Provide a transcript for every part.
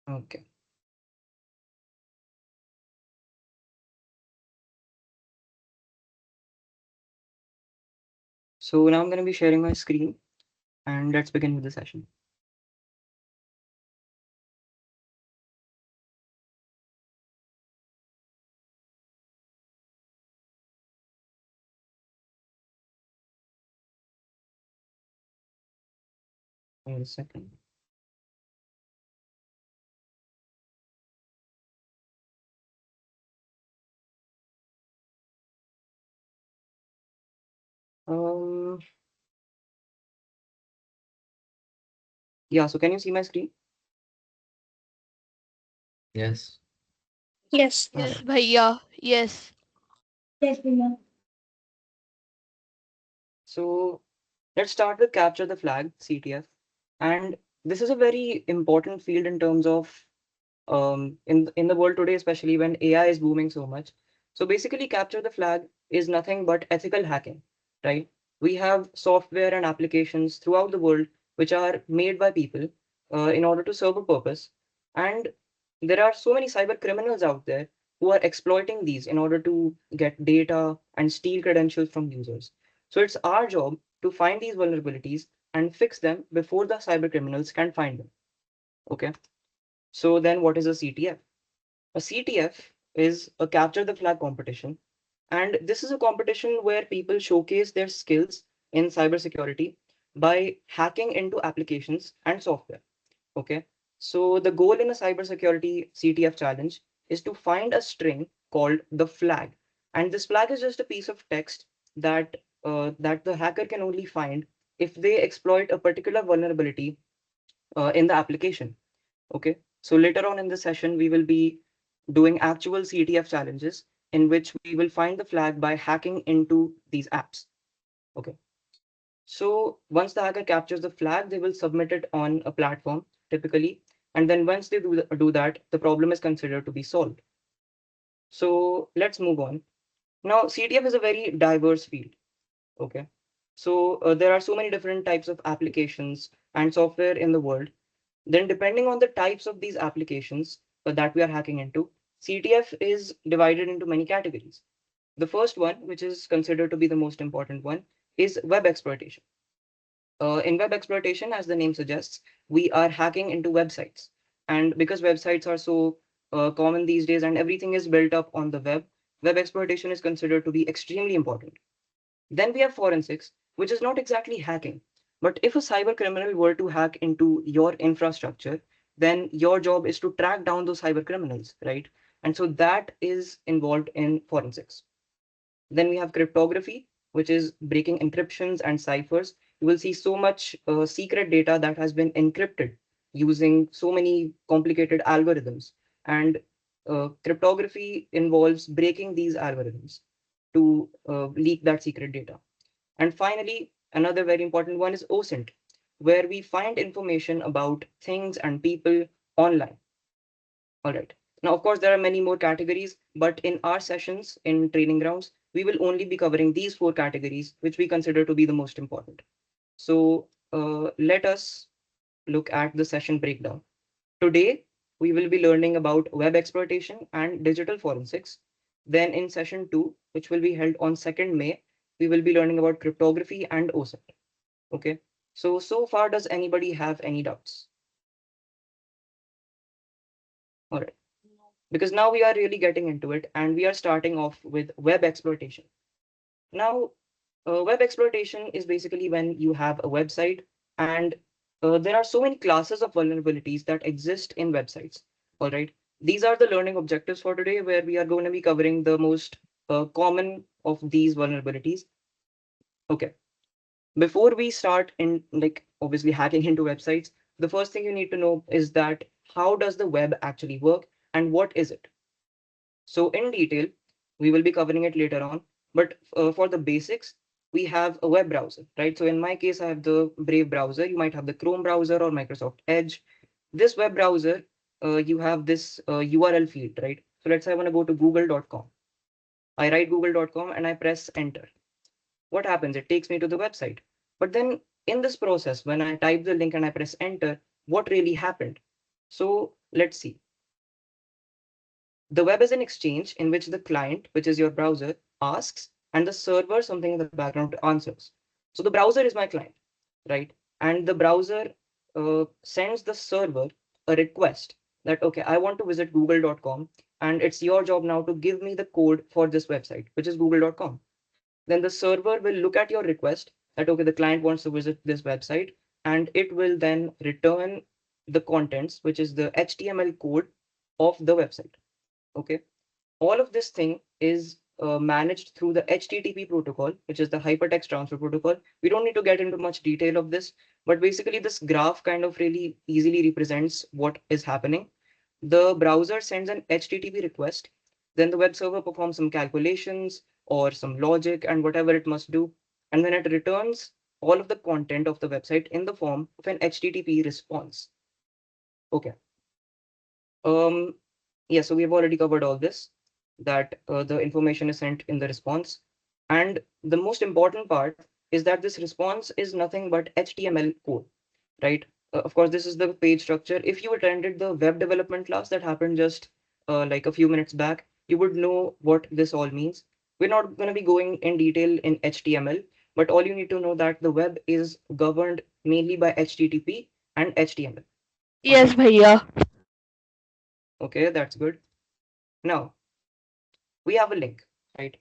Okay. So now I'm going to be sharing my screen and let's begin with the session. Wait a second. Um, yeah, so can you see my screen? Yes. Yes. All Yes, right. bhaiya. Yes. Yes, Priya. So let's start with capture the flag, CTF. And this is a very important field in terms of in the world today, especially when AI is booming so much. So basically, capture the flag is nothing but ethical hacking, right? We have software and applications throughout the world which are made by people in order to serve a purpose, and there are so many cyber criminals out there who are exploiting these in order to get data and steal credentials from users. So it's our job to find these vulnerabilities and fix them before the cyber criminals can find them. Okay. So then what is a CTF? A CTF is a capture the flag competition. And this is a competition where people showcase their skills in cybersecurity by hacking into applications and software. Okay. So the goal in a cybersecurity CTF challenge is to find a string called the flag. And this flag is just a piece of text that the hacker can only find if they exploit a particular vulnerability in the application. Okay. So later on in the session, we will be doing actual CTF challenges in which we will find the flag by hacking into these apps. Okay. So once the hacker captures the flag, they will submit it on a platform typically. And then once they do that, the problem is considered to be solved. So let's move on. Now, CTF is a very diverse field. Okay. So there are so many different types of applications and software in the world. Then, depending on the types of these applications that we are hacking into, CTF is divided into many categories. The first one, which is considered to be the most important one, is web exploitation. In web exploitation, as the name suggests, we are hacking into websites. And because websites are so common these days and everything is built up on the web exploitation is considered to be extremely important. Then we have forensics, which is not exactly hacking. But if a cyber criminal were to hack into your infrastructure, then your job is to track down those cyber criminals, right? And so that is involved in forensics. Then we have cryptography, which is breaking encryptions and ciphers. You will see so much secret data that has been encrypted using so many complicated algorithms. And cryptography involves breaking these algorithms to leak that secret data. And finally, another very important one is OSINT, where we find information about things and people online. All right. Now, of course, there are many more categories, but in our sessions in training grounds, we will only be covering these four categories, which we consider to be the most important. So let us look at the session breakdown. Today, we will be learning about web exploitation and digital forensics. Then in session 2, which will be held on 2nd May, we will be learning about cryptography and OSINT. Okay. So far, does anybody have any doubts? All right. Because now we are really getting into it and we are starting off with web exploitation. Now, web exploitation is basically when you have a website and there are so many classes of vulnerabilities that exist in websites. All right. These are the learning objectives for today, where we are going to be covering the most common of these vulnerabilities. Okay. Before we start in like obviously hacking into websites, the first thing you need to know is that how does the web actually work and what is it? So in detail, we will be covering it later on. But for the basics, we have a web browser, right? So in my case, I have the Brave browser. You might have the Chrome browser or Microsoft Edge. This web browser, you have this URL field, right? So let's say I want to go to google.com. I write google.com and I press enter. What happens? It takes me to the website. But then in this process, when I type the link and I press enter, what really happened? So Let's see. The web is an exchange in which the client, which is your browser, asks, and the server, something in the background, answers. So the browser is my client, right? And the browser sends the server a request that, okay, I want to visit google.com, and it's your job now to give me the code for this website, which is google.com. Then the server will look at your request that, okay, the client wants to visit this website, and it will then return the contents, which is the HTML code of the website. Okay, all of this thing is managed through the HTTP protocol, which is the hypertext transfer protocol. We don't need to get into much detail of this, but basically this graph kind of really easily represents what is happening. The browser sends an HTTP request, then the web server performs some calculations or some logic and whatever it must do, and then it returns all of the content of the website in the form of an HTTP response. Okay. Um, yeah, so we have already covered all this, that the information is sent in the response. And the most important part is that this response is nothing but HTML code, right? Of course, this is the page structure. If you attended the web development class that happened just like a few minutes back, you would know what this all means. We're not going to be going in detail in HTML, but all you need to know that the web is governed mainly by HTTP and HTML. All Yes, right. bhaiya. Okay, that's good. Now, we have a link, right?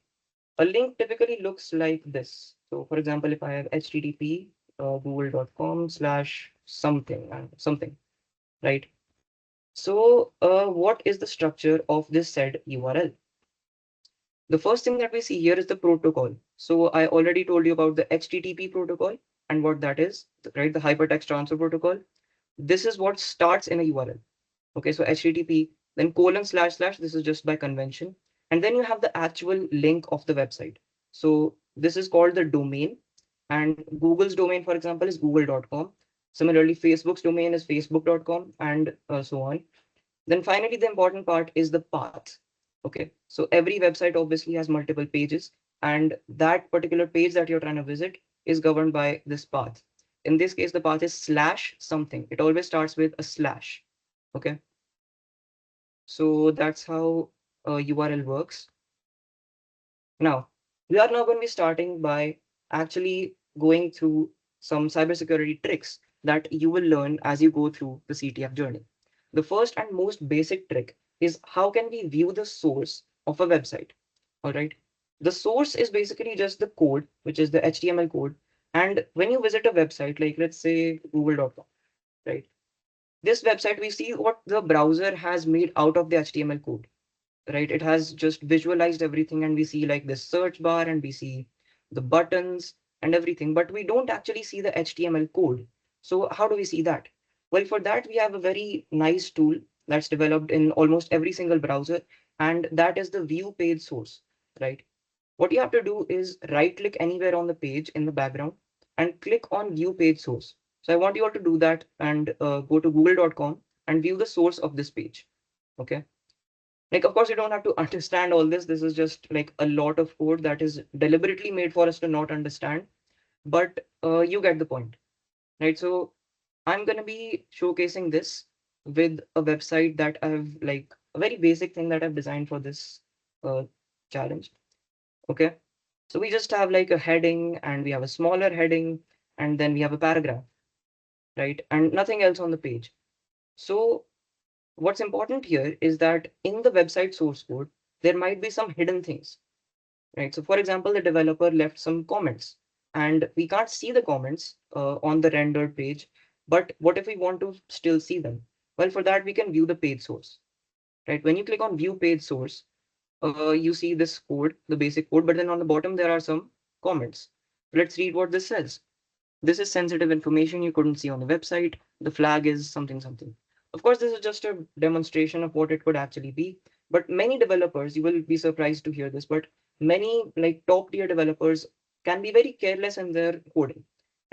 A link typically looks like this. So for example, if I have http google.com/something and something, right? So what is the structure of this said URL? The first thing that we see here is the protocol. So I already told you about the HTTP protocol and what that is, right? The hypertext transfer protocol. This is what starts in a URL. Okay, so HTTP, then colon slash slash, this is just by convention. And then you have the actual link of the website. So this is called the domain. And Google's domain, for example, is google.com. Similarly, Facebook's domain is facebook.com and so on. Then finally, the important part is the path. Okay, so every website obviously has multiple pages, and that particular page that you're trying to visit is governed by this path. In this case, the path is slash something. It always starts with a slash. Okay, so that's how URL works. Now, we are now going to be starting by actually going through some cybersecurity tricks that you will learn as you go through the CTF journey. The first and most basic trick is how can we view the source of a website? All right. The source is basically just the code, which is the HTML code. And when you visit a website, like let's say google.com, right? This website, we see what the browser has made out of the HTML code, right? It has just visualized everything, and we see like this search bar and we see the buttons and everything, but we don't actually see the HTML code. So how do we see that? Well, for that, we have a very nice tool that's developed in almost every single browser, and that is the view page source, right? What you have to do is right click anywhere on the page in the background and click on view page source. So I want you all to do that and go to google.com and view the source of this page. Okay. Like, of course, you don't have to understand all this. This is just like a lot of code that is deliberately made for us to not understand, but you get the point, right? So I'm going to be showcasing this with a website that I've like a very basic thing that I've designed for this uh, challenge. Okay. So we just have like a heading and we have a smaller heading and then we have a paragraph, right? And nothing else on the page. So what's important here is that in the website source code, there might be some hidden things, right? So for example, the developer left some comments and we can't see the comments on the rendered page, but what if we want to still see them? Well, for that, we can view the page source, right? When you click on view page source, you see this code, the basic code, but then on the bottom, there are some comments. Let's read what this says. This is sensitive information you couldn't see on the website. The flag is something something. Of course, this is just a demonstration of what it could actually be. But many developers, you will be surprised to hear this, but many like top tier developers can be very careless in their coding,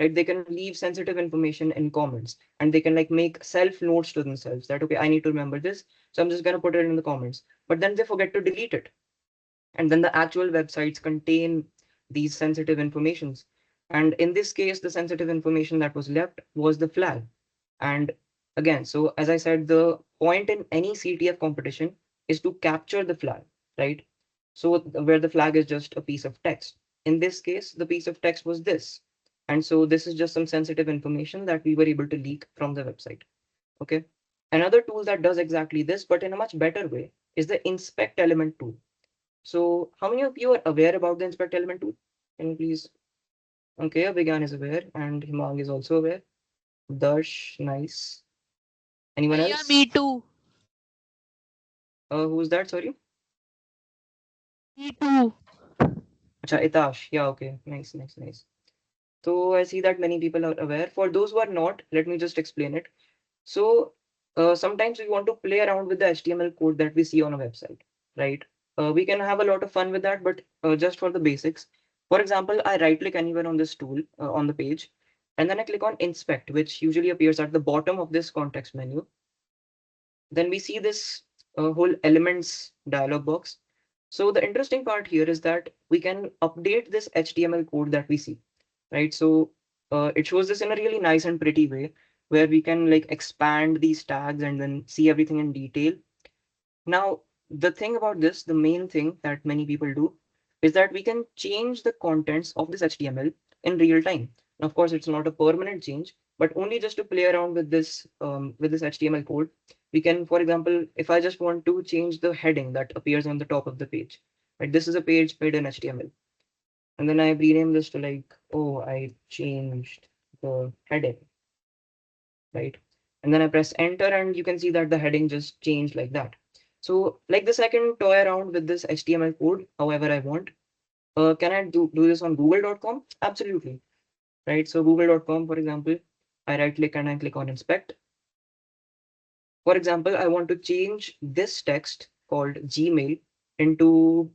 right? They can leave sensitive information in comments and they can like make self notes to themselves that, okay, I need to remember this. So I'm just going to put it in the comments, but then they forget to delete it. And then the actual websites contain these sensitive informations. And in this case, the sensitive information that was left was the flag. And Again, so as I said, the point in any CTF competition is to capture the flag, right? So where the flag is just a piece of text. In this case, the piece of text was this. And so this is just some sensitive information that we were able to leak from the website. Okay. Another tool that does exactly this, but in a much better way, is the inspect element tool. So how many of you are aware about the inspect element tool? Can you please? Okay, Abhigan is aware and Himang is also aware. Darsh, nice. Anyone Yeah, me else? too. Who's that? Sorry. Me too. Acha, Itash. Yeah, okay. Nice, nice, nice. So I see that many people are aware. For those who are not, let me just explain it. So sometimes we want to play around with the HTML code that we see on a website, right? We can have a lot of fun with that, but just for the basics. For example, I right click anywhere on this tool on the page, and then I click on inspect, which usually appears at the bottom of this context menu. Then we see this whole elements dialog box. So the interesting part here is that we can update this HTML code that we see, right? So it shows this in a really nice and pretty way where we can like expand these tags and then see everything in detail. Now, the thing about this, the main thing that many people do is that we can change the contents of this HTML in real time. Now, of course, it's not a permanent change, but only just to play around with this HTML code. We can, for example, if I just want to change the heading that appears on the top of the page, right? This is a page made in HTML, and then I rename this to like, oh, I changed the heading, right? And then I press enter and you can see that the heading just changed like that. So like this, I can toy around with this HTML code however I want. Can I do this on google.com? Absolutely, right? So google.com, for example, I right click and I click on inspect. For example, I want to change this text called Gmail into,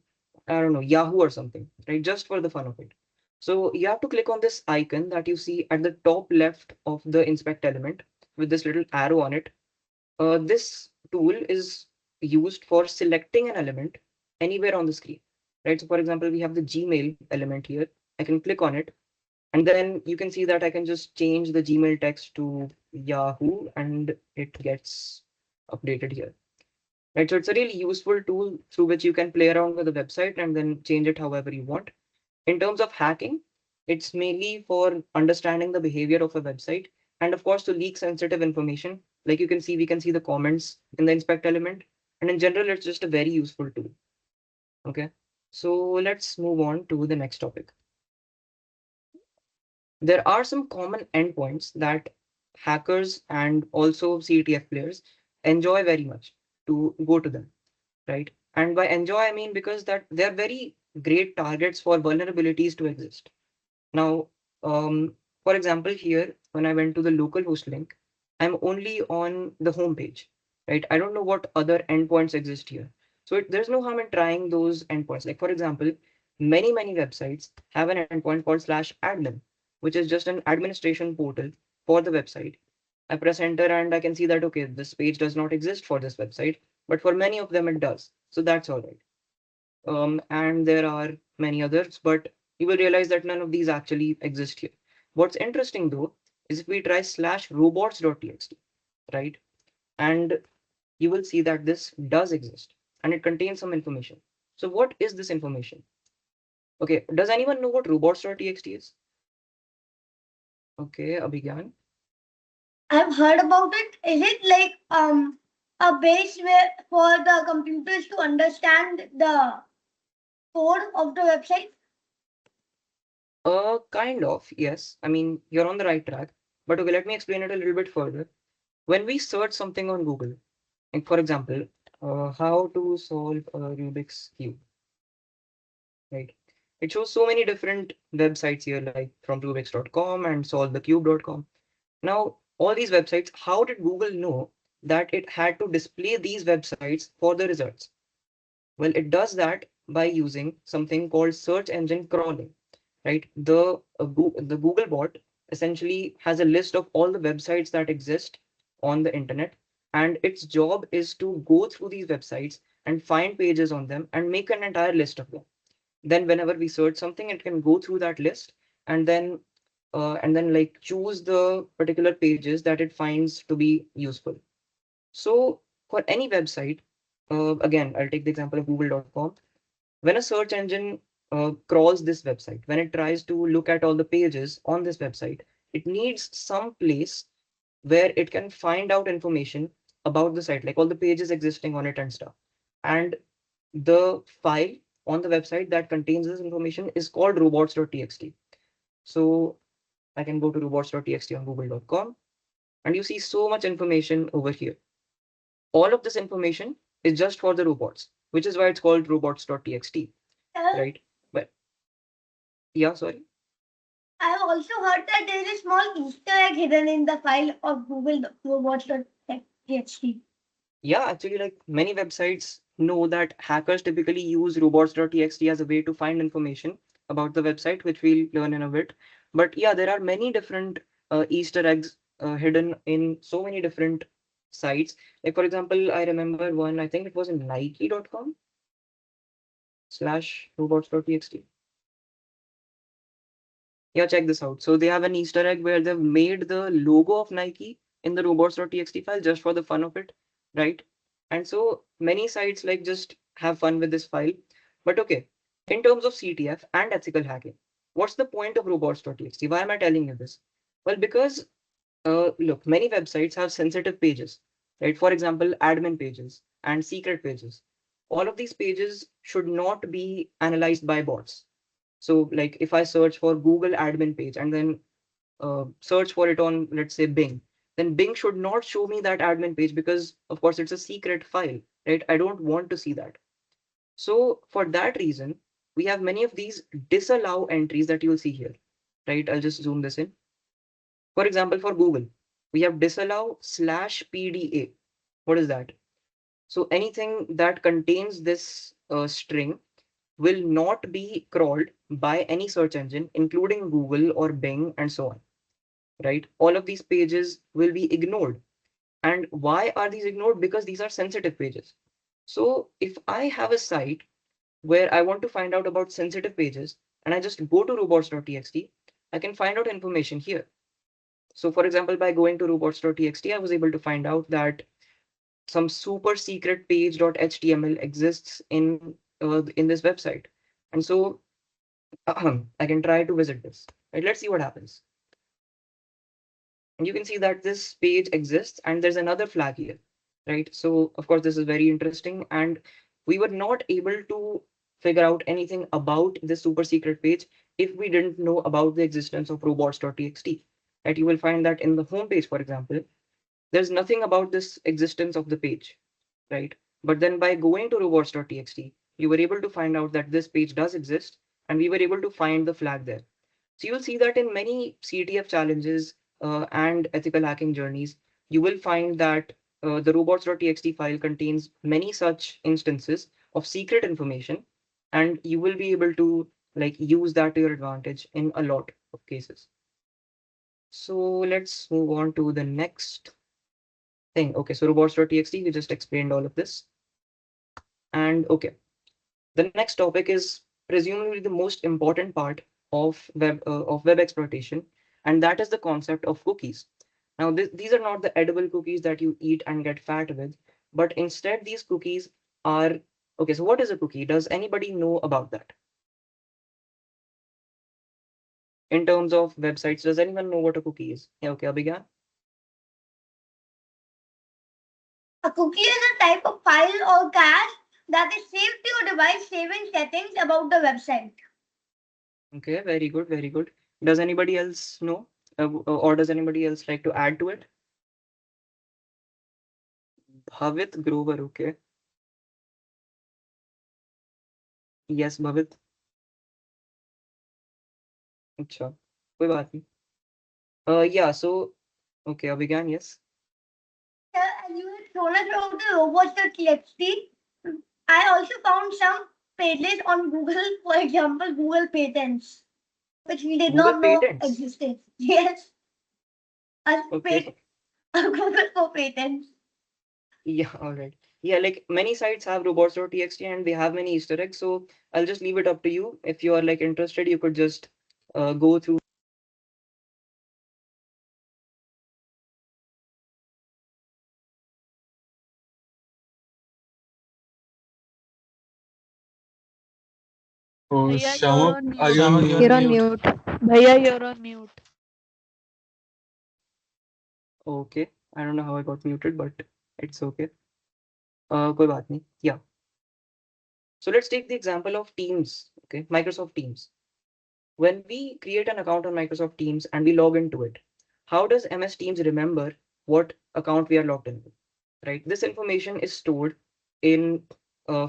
I don't know, Yahoo or something, right? Just for the fun of it. So you have to click on this icon that you see at the top left of the inspect element with this little arrow on it. This tool is used for selecting an element anywhere on the screen, right? So for example, we have the Gmail element here. I can click on it, and then you can see that I can just change the Gmail text to Yahoo, and it gets updated here, right? So it's a really useful tool through which you can play around with the website and then change it however you want. In terms of hacking, it's mainly for understanding the behavior of a website and of course to leak sensitive information. Like you can see, we can see the comments in the inspect element. And in general, it's just a very useful tool. Okay. So let's move on to the next topic. There are some common endpoints that hackers and also CTF players enjoy very much to go to them, right? And by enjoy, I mean because that they're very great targets for vulnerabilities to exist. Now, for example, here, when I went to the localhost link, I'm only on the home page, right? I don't know what other endpoints exist here. So there's no harm in trying those endpoints. Like, for example, many websites have an endpoint called /admin, which is just an administration portal for the website. I press enter and I can see that, okay, this page does not exist for this website, but for many of them it does. So that's all right. And there are many others, but you will realize that none of these actually exist here. What's interesting though is if we try /robots.txt, right? And you will see that this does exist and it contains some information. So what is this information? Okay, does anyone know what robots.txt is? Okay, Abhigyan. I've heard about it. Is it like a base where for the computers to understand the code of the website? Kind of, yes. I mean, you're on the right track. But okay, let me explain it a little bit further. When we search something on Google, like for example, how to solve a Rubik's Cube, right? It shows so many different websites here, like from Rubix.com and solvethecube.com. Now, all these websites, how did Google know that it had to display these websites for the results? Well, it does that by using something called search engine crawling, right? The Google bot essentially has a list of all the websites that exist on the internet, and its job is to go through these websites and find pages on them and make an entire list of them. Then whenever we search something, it can go through that list and then and then like choose the particular pages that it finds to be useful. So for any website, again, I'll take the example of google.com. When a search engine crawls this website, when it tries to look at all the pages on this website, it needs some place where it can find out information about the site, like all the pages existing on it and stuff. And the file on the website that contains this information is called robots.txt. So I can go to robots.txt on google.com and you see so much information over here. All of this information is just for the robots, which is why it's called robots.txt, Uh, right? But yeah, sorry. I have also heard that there is a small Easter egg hidden in the file of Google robots.txt. Yeah, actually, like many websites know that hackers typically use robots.txt as a way to find information about the website, which we'll learn in a bit. But yeah, there are many different Easter eggs hidden in so many different sites. Like, for example, I remember one, I think it was in nike.com slash robots.txt. Yeah, check this out. So they have an Easter egg where they've made the logo of Nike in the robots.txt file just for the fun of it, right? And so many sites like just have fun with this file. But okay, in terms of CTF and ethical hacking, what's the point of robots.txt? Why am I telling you this? Well, because look, many websites have sensitive pages, right? For example, admin pages and secret pages. All of these pages should not be analyzed by bots. So like if I search for Google admin page and then search for it on, let's say, Bing, then Bing should not show me that admin page because, of course, it's a secret file, right? I don't want to see that. So for that reason, we have many of these disallow entries that you'll see here, right? I'll just zoom this in. For example, for Google, we have disallow slash PDA. What is that? So anything that contains this string will not be crawled by any search engine, including Google or Bing and so on, right? All of these pages will be ignored. And why are these ignored? Because these are sensitive pages. So if I have a site where I want to find out about sensitive pages and I just go to robots.txt, I can find out information here. So for example, by going to robots.txt, I was able to find out that some super secret page.html exists in this website. And so I can try to visit this. Right, let's see what happens. And you can see that this page exists and there's another flag here, right? So of course, this is very interesting. And we were not able to figure out anything about this super secret page if we didn't know about the existence of robots.txt. Right? You will find that in the home page, for example, there's nothing about this existence of the page, right? But then by going to robots.txt, you were able to find out that this page does exist and we were able to find the flag there. So you'll see that in many CTF challenges and ethical hacking journeys, you will find that the robots.txt file contains many such instances of secret information, and you will be able to like use that to your advantage in a lot of cases. So let's move on to the next thing. Okay, so robots.txt, we just explained all of this. And okay, the next topic is presumably the most important part of web exploitation, and that is the concept of cookies. Now, these are not the edible cookies that you eat and get fat with, but instead these cookies are okay. So, what is a cookie? Does anybody know about that? In terms of websites, does anyone know what a cookie is? Yeah, okay, Abhigyan. A cookie is a type of file or cache that is saved to your device saving settings about the website. Okay, very good, very good. Does anybody else know, or does anybody else like to add to it? Bhavit Grover, okay. Yes, Bhavit. अच्छा कोई बात नहीं yeah, so okay, Abhigyan, yes. And you had shown us about the robots.txt. I also found some pages on Google, for example, Google Patents, which we did Google not know Patents. existed. Yes, a, Okay. a Google for patents. Yeah, all right. Yeah, like many sites have robots.txt and they have many Easter eggs. So I'll just leave it up to you. If you are like interested, you could just go through Oh, Bhaiya, you're Shyamak, on are mute. you on You're on mute? mute. Bhaiya, you're on mute. Okay, I don't know how I got muted, but it's okay. कोई बात नहीं. Yeah. So let's take the example of Teams. Okay, Microsoft Teams. When we create an account on Microsoft Teams and we log into it, how does MS Teams remember what account we are logged in with? Right? This information is stored in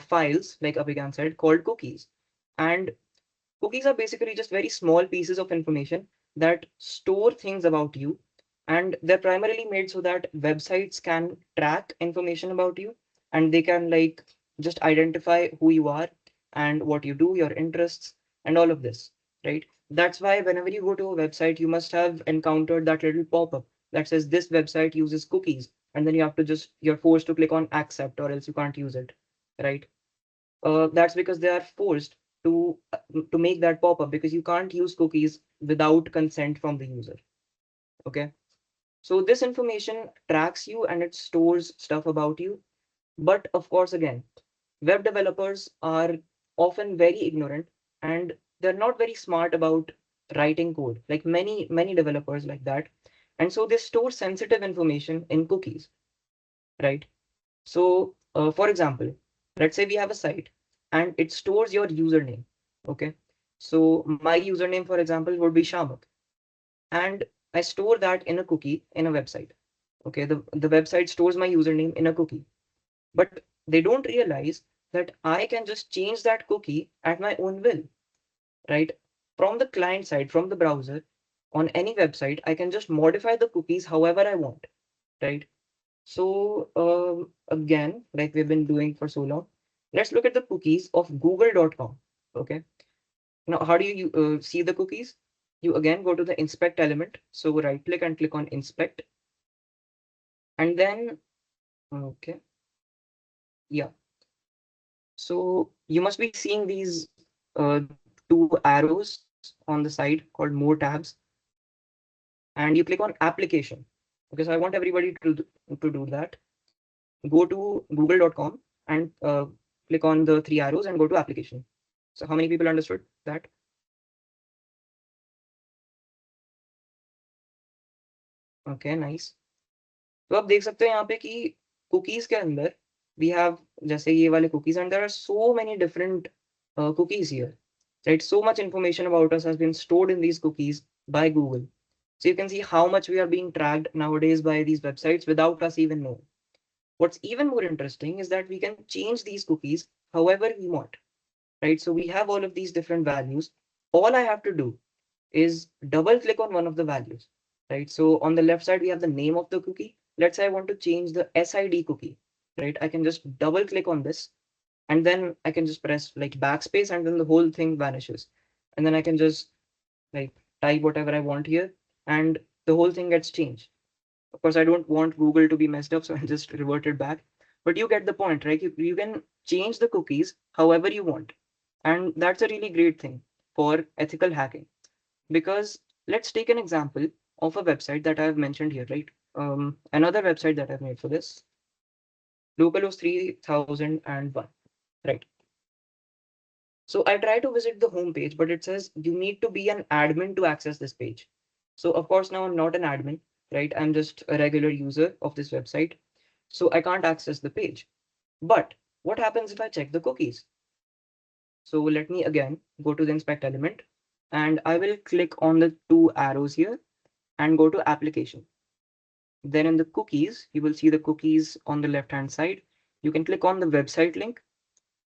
files, like Abhigan said, called cookies. And cookies are basically just very small pieces of information that store things about you. And they're primarily made so that websites can track information about you and they can like just identify who you are and what you do, your interests, and all of this, right? That's why whenever you go to a website, you must have encountered that little pop-up that says this website uses cookies. And then you have to you're forced to click on accept or else you can't use it, right? That's because they are forced to make that pop up because you can't use cookies without consent from the user. Okay, so this information tracks you and it stores stuff about you. But of course, again, web developers are often very ignorant and they're not very smart about writing code, like many developers like that. And so they store sensitive information in cookies, right? So, for example, let's say we have a site and it stores your username. Okay. So my username, for example, would be Shamak. And I store that in a cookie in a website. Okay. The website stores my username in a cookie. But they don't realize that I can just change that cookie at my own will, right? From the client side, from the browser, on any website, I can just modify the cookies however I want, right? So again, like we've been doing for so long, let's look at the cookies of google.com. Okay. Now, how do you see the cookies? You again go to the inspect element. So right click and click on inspect. And then, okay, yeah. So you must be seeing these two arrows on the side called more tabs. And you click on application. Okay, so I want everybody to do that. Go to google.com and click on the three arrows and go to application. So how many people understood that? Okay, nice. तो आप देख सकते हो यहाँ पे कि cookies के अंदर we have जैसे ये वाले cookies and there are so many different cookies here, right? So much information about us has been stored in these cookies by Google. So you can see how much we are being tracked nowadays by these websites without us even knowing. What's even more interesting is that we can change these cookies however we want, right? So we have all of these different values. All I have to do is double click on one of the values, right? So on the left side, we have the name of the cookie. Let's say I want to change the SID cookie, right? I can just double click on this and then I can just press like backspace and then the whole thing vanishes. And then I can just like type whatever I want here and the whole thing gets changed. Of course, I don't want Google to be messed up, so I just reverted back. But you get the point, right? You can change the cookies however you want. And that's a really great thing for ethical hacking. Because let's take an example of a website that I've mentioned here, right? Another website that I've made for this, localhost 3001, right? So I try to visit the home page, but it says you need to be an admin to access this page. So of course now I'm not an admin, right? I'm just a regular user of this website. So I can't access the page. But what happens if I check the cookies? So let me again go to the inspect element and I will click on the two arrows here and go to application. Then in the cookies, you will see the cookies on the left hand side. You can click on the website link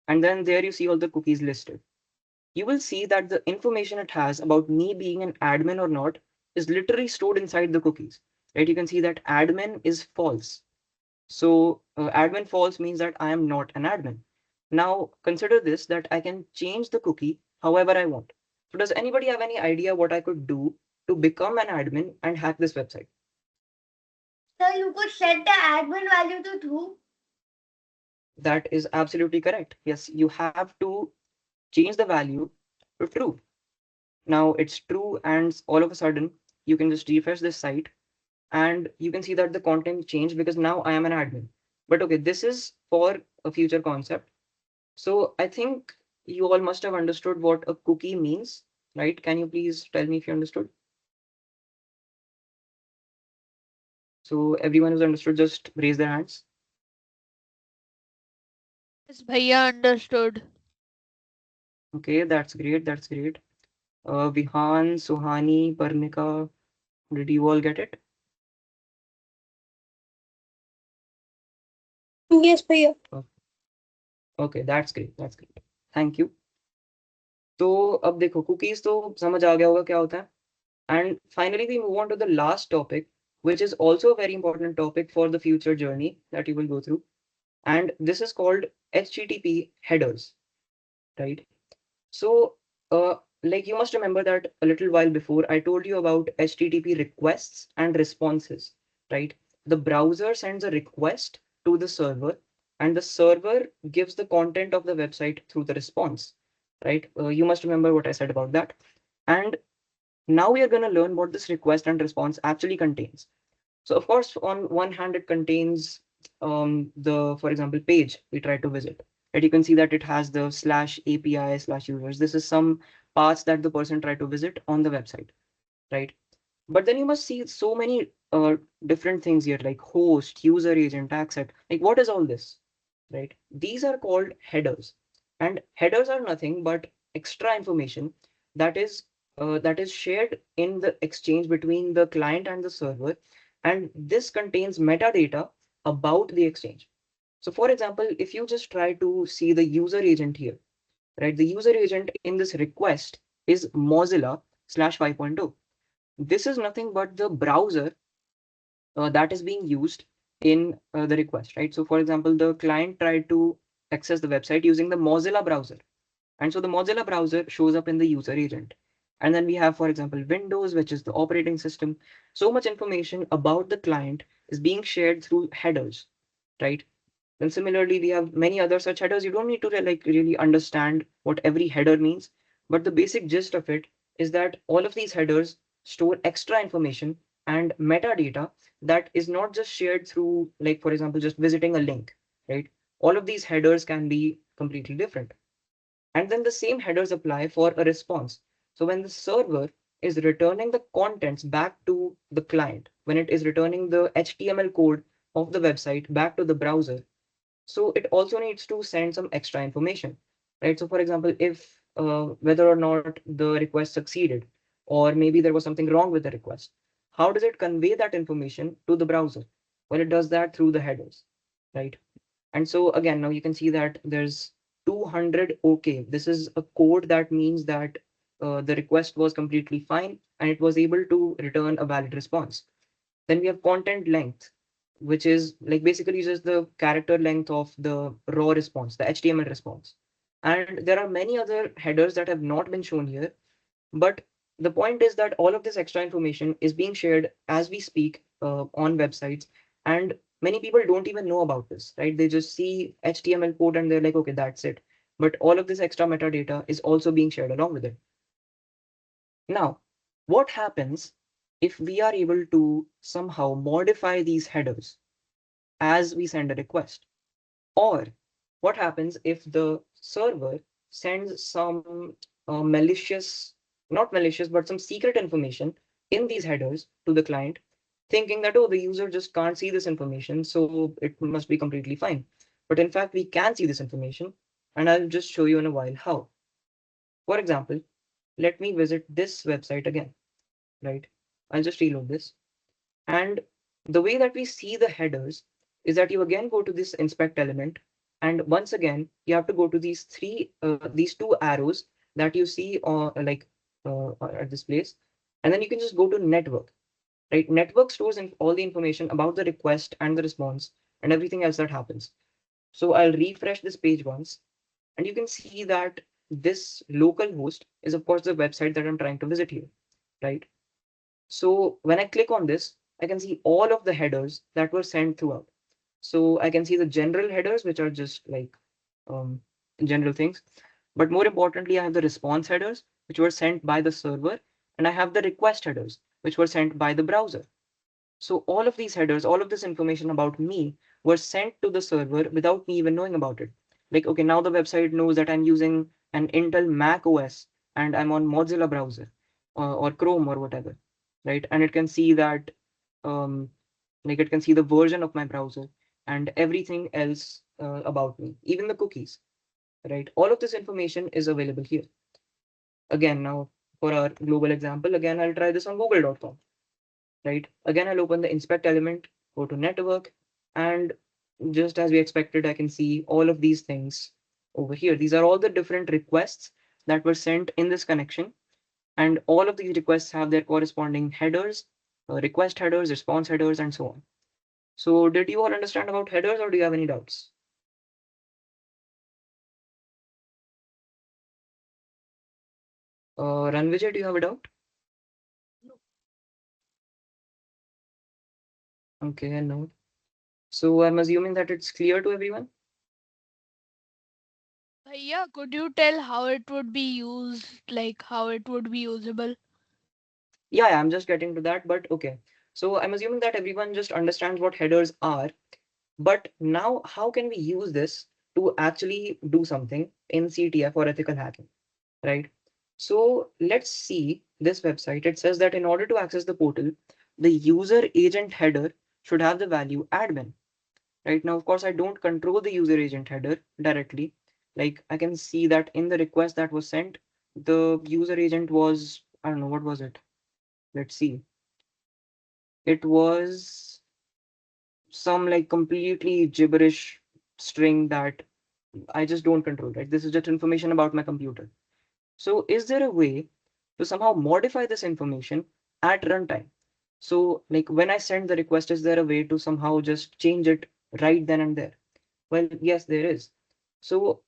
and then there you see all the cookies listed. You will see that the information it has about me being an admin or not is literally stored inside the cookies, right? You can see that admin is false. So admin false means that I am not an admin. Now consider this that I can change the cookie however I want. So does anybody have any idea what I could do to become an admin and hack this website? So you could set the admin value to true. That is absolutely correct. Yes, you have to change the value to true. Now it's true and all of a sudden you can just refresh this site and you can see that the content changed because now I am an admin. But okay, this is for a future concept. So I think you all must have understood what a cookie means, right? Can you please tell me if you understood? So everyone who's understood, just raise their hands. Yes, Bhaiya understood. Okay, that's great. That's great. Vihan, Suhani, Parnika, did you all get it? Yes, Bhaiya. Oh, okay, that's great. That's great. Thank you. तो अब देखो cookies तो समझ आ गया होगा क्या होता है. And finally, we move on to the last topic, which is also a very important topic for the future journey that you will go through. And this is called HTTP headers, right? So, like you must remember that a little while before I told you about HTTP requests and responses, right? The browser sends a request to the server, and the server gives the content of the website through the response, right? You must remember what I said about that. And now we are going to learn what this request and response actually contains. So of course, on one hand, it contains for example, page we try to visit. And you can see that it has the slash API slash users. This is some paths that the person tried to visit on the website, right? But then you must see so many different things here, like host, user agent, access. Like what is all this, right? These are called headers, and headers are nothing but extra information that is shared in the exchange between the client and the server, and this contains metadata about the exchange. So, for example, if you just try to see the user agent here, right? The user agent in this request is Mozilla slash 5.0. This is nothing but the browser that is being used in the request, right? So for example, the client tried to access the website using the Mozilla browser. And so the Mozilla browser shows up in the user agent. And then we have, for example, Windows, which is the operating system. So much information about the client is being shared through headers, right? Then similarly, we have many other such headers. You don't need to like really understand what every header means, but the basic gist of it is that all of these headers store extra information and metadata that is not just shared through, like, for example, just visiting a link, right? All of these headers can be completely different. And then the same headers apply for a response. So when the server is returning the contents back to the client, when it is returning the HTML code of the website back to the browser, so it also needs to send some extra information, right? So for example, if whether or not the request succeeded, or maybe there was something wrong with the request, how does it convey that information to the browser? Well, it does that through the headers, right? And so again, now you can see that there's 200 OK. This is a code that means that the request was completely fine and it was able to return a valid response. Then we have content length, which is like basically just the character length of the raw response, the HTML response. And there are many other headers that have not been shown here, but the point is that all of this extra information is being shared as we speak on websites, and many people don't even know about this, right? They just see HTML code and they're like, okay, that's it. But all of this extra metadata is also being shared along with it. Now, what happens if we are able to somehow modify these headers as we send a request? Or what happens if the server sends some malicious, not malicious, but some secret information in these headers to the client, thinking that, oh, the user just can't see this information, so it must be completely fine. But in fact, we can see this information, and I'll just show you in a while how. For example, let me visit this website again, right? I'll just reload this. And the way that we see the headers is that you again go to this inspect element. And once again, you have to go to these two arrows that you see at this place. And then you can just go to network, right? Network stores in all the information about the request and the response and everything else that happens. So I'll refresh this page once, and you can see that this local host is, of course, the website that I'm trying to visit here, right? So when I click on this, I can see all of the headers that were sent throughout. So I can see the general headers, which are just like um, general things. But more importantly, I have the response headers, which were sent by the server, and I have the request headers, which were sent by the browser. So all of these headers, all of this information about me were sent to the server without me even knowing about it. Like, okay, now the website knows that I'm using an Intel Mac OS and I'm on Mozilla browser or Chrome or whatever, right? And it can see that, um, like it can see the version of my browser and everything else about me, even the cookies, right? All of this information is available here. Again, now for our global example, again, I'll try this on google.com, right? Again, I'll open the inspect element, go to network, and just as we expected, I can see all of these things over here. These are all the different requests that were sent in this connection. And all of these requests have their corresponding headers, request headers, response headers, and so on. So did you all understand about headers or do you have any doubts? Ranvijay, do you have a doubt? Okay, no. So I'm assuming that it's clear to everyone. Bhaiya, could you tell how it would be used, like how it would be usable? Yeah, I'm just getting to that, but okay. So I'm assuming that everyone just understands what headers are. But now, how can we use this to actually do something in CTF or ethical hacking, right? So let's see this website. It says that in order to access the portal, the user agent header should have the value admin. Right now, of course, I don't control the user agent header directly. Like I can see that in the request that was sent, the user agent was, I don't know, what was it? Let's see. It was some like completely gibberish string that I just don't control, right? This is just information about my computer. So is there a way to somehow modify this information at runtime? So like when I send the request, is there a way to somehow just change it right then and there? Well, yes, there is. So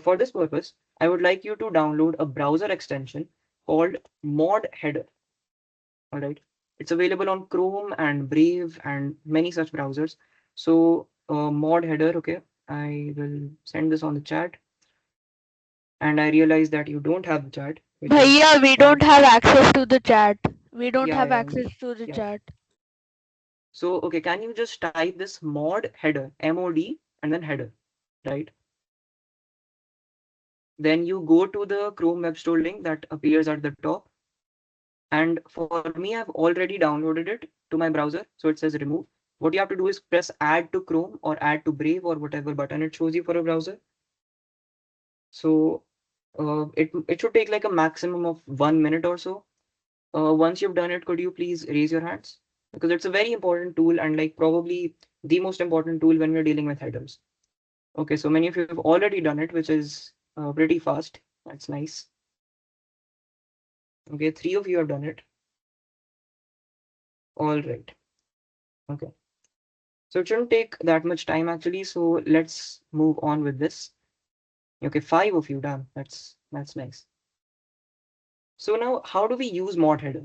for this purpose, I would like you to download a browser extension called mod header. All right. It's available on Chrome and Brave and many such browsers. So mod header, okay. I will send this on the chat. And I realize that you don't have the chat, which is Bhaiya, we fine. don't have access to the chat. We don't Yeah, have yeah, access to the yeah. chat. So, okay, can you just type this mod header, MOD, and then header, right? Then you go to the Chrome Web Store link that appears at the top. And for me, I've already downloaded it to my browser. So it says remove. What you have to do is press add to Chrome or add to Brave or whatever button it shows you for a browser. So it should take like a maximum of 1 minute or so. Once you've done it, could you please raise your hands? Because it's a very important tool and like probably the most important tool when we're dealing with headers. Okay, so many of you have already done it, which is pretty fast. That's nice. Okay, 3 of you have done it. All right. Okay. So it shouldn't take that much time actually. So let's move on with this. Okay, 5 of you done. That's nice. So now how do we use mod header?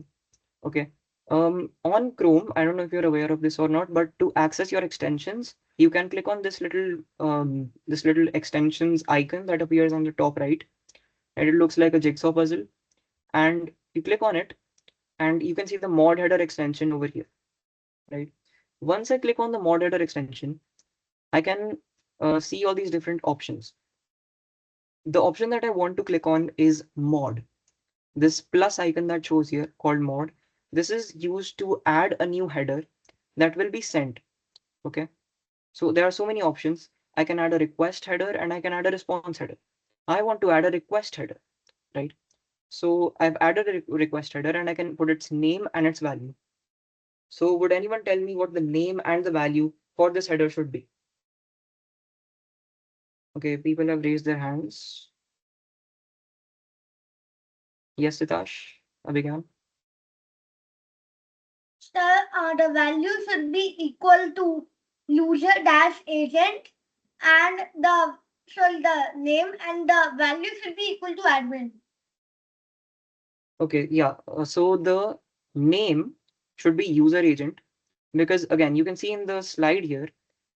Okay. On Chrome, I don't know if you're aware of this or not, but to access your extensions, you can click on this little extensions icon that appears on the top right, and it looks like a jigsaw puzzle. And you click on it, and you can see the mod header extension over here, right? Once I click on the mod header extension, I can see all these different options. The option that I want to click on is mod. This plus icon that shows here called mod. This is used to add a new header that will be sent. Okay. So there are so many options. I can add a request header and I can add a response header. I want to add a request header, right? So I've added a request header and I can put its name and its value. So would anyone tell me what the name and the value for this header should be? Okay, people have raised their hands. Yes, Sitash, Abhigyan. Sir, the value should be equal to user dash agent and the name and the value should be equal to admin. Okay, yeah. So the name should be user agent because again, you can see in the slide here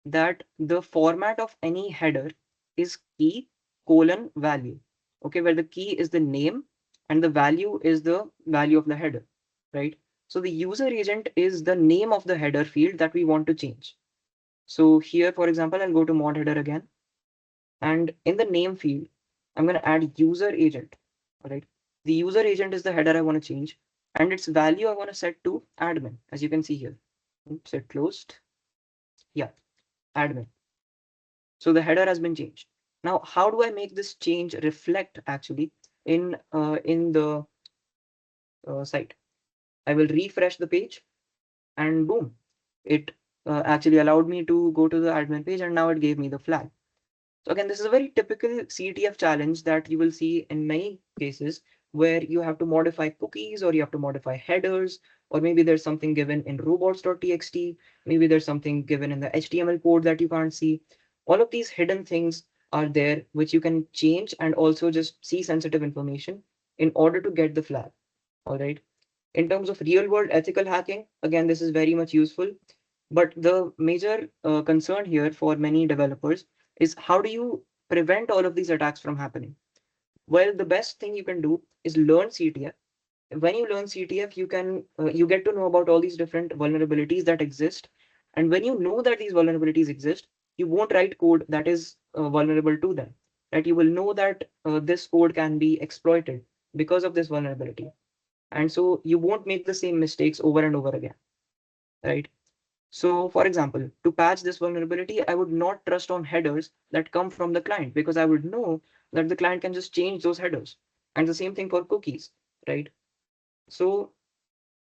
that the format of any header is key colon value. Okay, where the key is the name and the value is the value of the header, right? So the user agent is the name of the header field that we want to change. So here, for example, I'll go to mod header again. And in the name field, I'm going to add user agent. All right. The user agent is the header I want to change, and its value I want to set to admin, as you can see here. Set closed. Yeah, admin. So the header has been changed. Now, how do I make this change reflect actually in the site? I will refresh the page, and boom, it actually allowed me to go to the admin page, and now it gave me the flag. So again, this is a very typical CTF challenge that you will see in many cases where you have to modify cookies or you have to modify headers, or maybe there's something given in robots.txt, maybe there's something given in the HTML code that you can't see. All of these hidden things are there which you can change and also just see sensitive information in order to get the flag. All right. In terms of real world ethical hacking, again, this is very much useful. But the major concern here for many developers is how do you prevent all of these attacks from happening? Well, the best thing you can do is learn CTF. When you learn CTF, you get to know about all these different vulnerabilities that exist. And when you know that these vulnerabilities exist, you won't write code that is vulnerable to them. That you will know that this code can be exploited because of this vulnerability. And so you won't make the same mistakes over and over again, right? So for example, to patch this vulnerability, I would not trust on headers that come from the client because I would know that the client can just change those headers. And the same thing for cookies, right? So,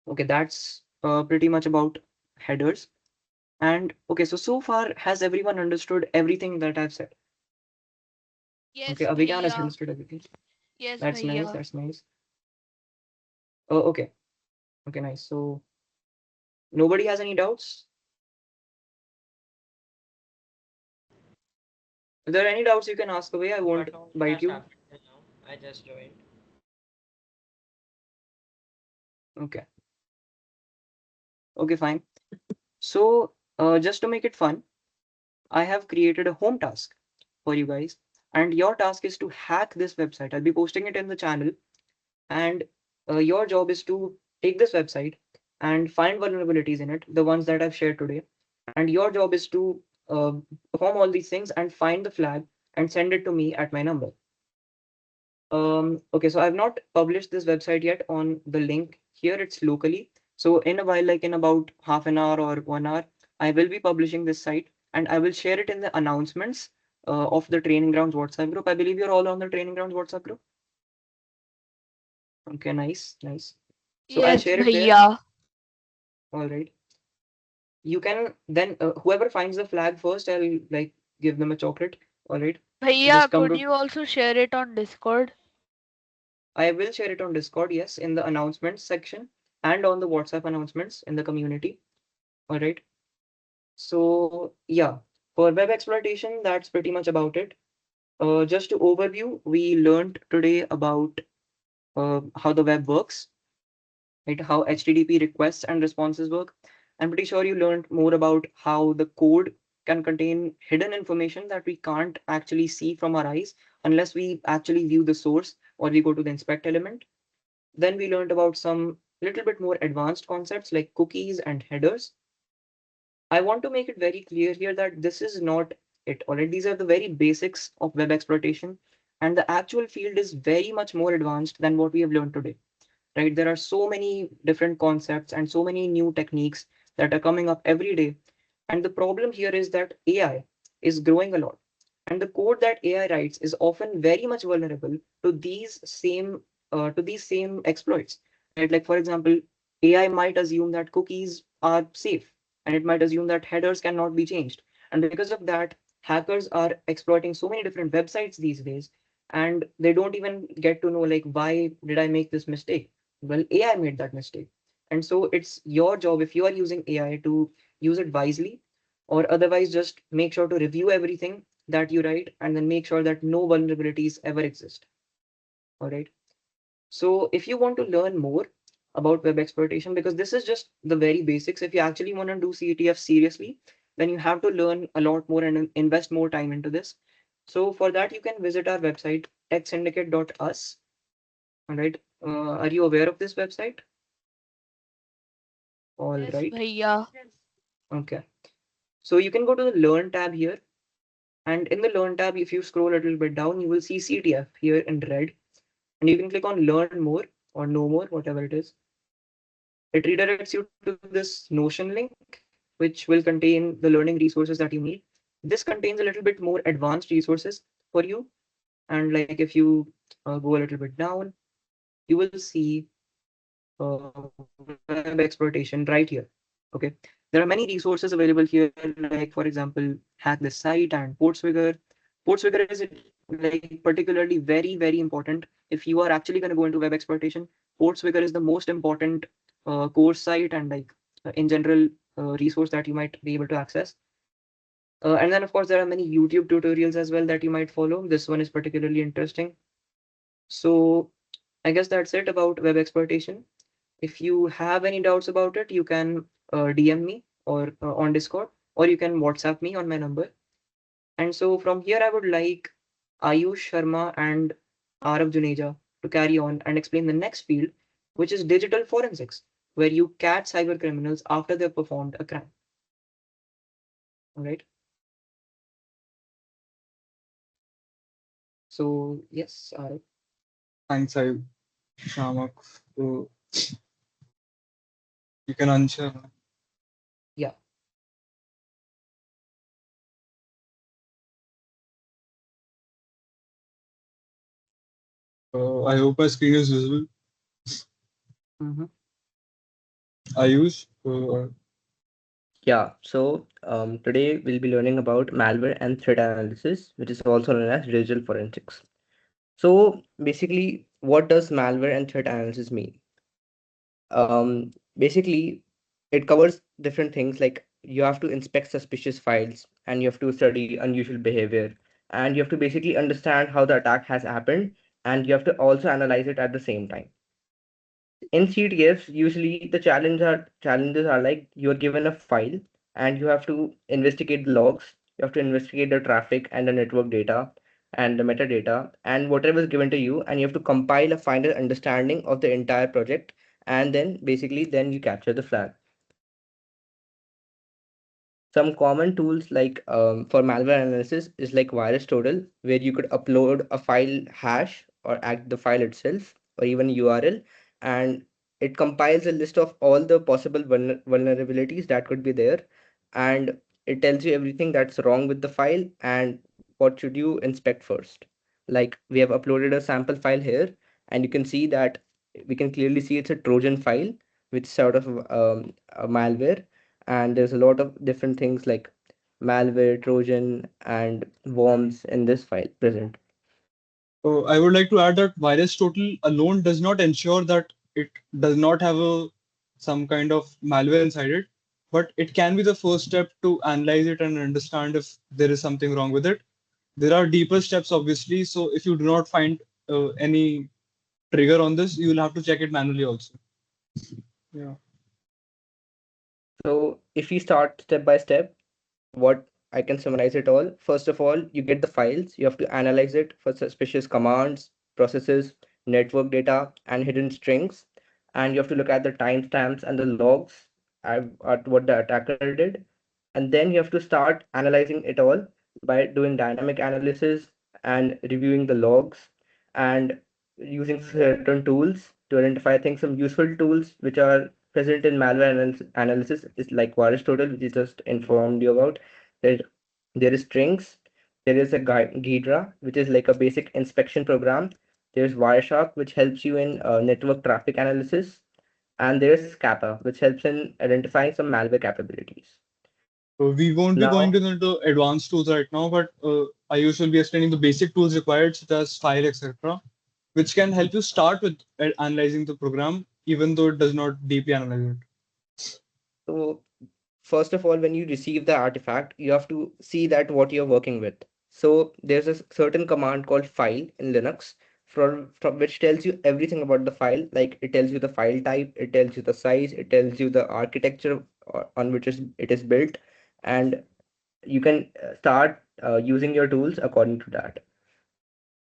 okay, that's pretty much about headers. And okay, so far, has everyone understood everything that I've said? Okay, Yes, Abhigyan has bhaiya. understood everything. Yes, That's nice. bhaiya. That's nice. Oh, okay. Okay, nice. So nobody has any doubts? If there are any doubts, you can ask away. I won't Not only bite has you. happened till now. I just joined. Okay. Okay, fine. So just to make it fun, I have created a home task for you guys. And your task is to hack this website. I'll be posting it in the channel. And your job is to take this website and find vulnerabilities in it, the ones that I've shared today. And your job is to perform all these things and find the flag and send it to me at my number. Okay, so I've not published this website yet on the link here. It's locally. So in a while, like in about half an hour or 1 hour, I will be publishing this site and I will share it in the announcements of the Training Grounds WhatsApp group. I believe you're all on the Training Grounds WhatsApp group. Okay, nice, nice. So I'll Yes, share it there. bhaiya. All right. You can then whoever finds the flag first, I'll like give them a chocolate. All right. So just Bhaiya, come could to you also share it on Discord? I will share it on Discord, yes, in the announcements section and on the WhatsApp announcements in the community. All right. So yeah, for web exploitation, that's pretty much about it. Just to overview, we learned today about how the web works, right? How HTTP requests and responses work. I'm pretty sure you learned more about how the code can contain hidden information that we can't actually see from our eyes unless we actually view the source or we go to the inspect element. Then we learned about some little bit more advanced concepts like cookies and headers. I want to make it very clear here that this is not it. All right, these are the very basics of web exploitation, and the actual field is very much more advanced than what we have learned today. Right? There are so many different concepts and so many new techniques that are coming up every day. And the problem here is that AI is growing a lot. And the code that AI writes is often very much vulnerable to these same exploits. Right? Like for example, AI might assume that cookies are safe, and it might assume that headers cannot be changed. And because of that, hackers are exploiting so many different websites these days, and they don't even get to know like why did I make this mistake? Well, AI made that mistake. And so it's your job if you are using AI to use it wisely, or otherwise just make sure to review everything that you write and then make sure that no vulnerabilities ever exist. All right. So if you want to learn more about web exploitation, because this is just the very basics, if you actually want to do CTF seriously, then you have to learn a lot more and invest more time into this. So for that, you can visit our website, techsyndicate.us. All right. Are you aware of this website? All Yes, right. bhaiya. Okay. So you can go to the Learn tab here, And in the Learn tab, if you scroll a little bit down, you will see CTF here in red. And you can click on Learn More or Know More, whatever it is. It redirects you to this Notion link, which will contain the learning resources that you need. This contains a little bit more advanced resources for you. And like if you go a little bit down, you will see web exploitation right here. Okay. There are many resources available here, like for example, Hack This Site and Portswigger. Portswigger is like particularly very, very important. If you are actually going to go into web exploitation, Portswigger is the most important course site and like in general resource that you might be able to access. And then of course there are many YouTube tutorials as well that you might follow. This one is particularly interesting. So I guess that's it about web exploitation. If you have any doubts about it, you can DM me or on Discord, or you can WhatsApp me on my number. And so from here, I would like Ayush Sharma and Aarav Juneja to carry on and explain the next field, which is digital forensics, where you catch cyber criminals after they've performed a crime. All right. So yes, Aarav. Thanks, Shyamak. So you can answer. Yeah. I hope my screen is visible. Mm-hmm. Ayush, Yeah, so today we'll be learning about malware and threat analysis, which is also known as digital forensics. So basically, what does malware and threat analysis mean? Basically, it covers different things like you have to inspect suspicious files and you have to study unusual behavior and you have to basically understand how the attack has happened and you have to also analyze it at the same time. In CTFs, usually the challenges are like you are given a file and you have to investigate the logs, you have to investigate the traffic and the network data and the metadata and whatever is given to you, and you have to compile a final understanding of the entire project, and then basically then you capture the flag. Some common tools like for malware analysis is like virus total, where you could upload a file hash or act the file itself or even URL, and it compiles a list of all the possible vulnerabilities that could be there, and it tells you everything that's wrong with the file and what should you inspect first. Like we have uploaded a sample file here, and you can see that we can clearly see it's a Trojan file, which is sort of a malware, and there's a lot of different things like malware, Trojan, and worms in this file present. I would like to add that virus total alone does not ensure that it does not have some kind of malware inside it, but it can be the first step to analyze it and understand if there is something wrong with it. There are deeper steps, obviously. So if you do not find any trigger on this, you will have to check it manually also. Yeah. So if we start step by step, what I can summarize it all. First of all, you get the files, you have to analyze it for suspicious commands, processes, network data, and hidden strings. And you have to look at the timestamps and the logs at what the attacker did. And then you have to start analyzing it all by doing dynamic analysis and reviewing the logs and using certain tools to identify things. Some useful tools which are present in malware analysis is like virus total, which is just informed you about. There, there is strings. There is a Ghidra, which is like a basic inspection program. There's Wireshark, which helps you in network traffic analysis. And there's Kappa, which helps in identifying some malware capabilities. So we won't be going Now, into the advanced tools right now, but Ayush will be explaining the basic tools required, such as file, etc., which can help you start with analyzing the program, even though it does not deeply analyze it. so first of all, when you receive the artifact, you have to see that what you're working with. So there's a certain command called file in Linux from which tells you everything about the file. Like it tells you the file type, it tells you the size, it tells you the architecture on which it is built, and you can start using your tools according to that.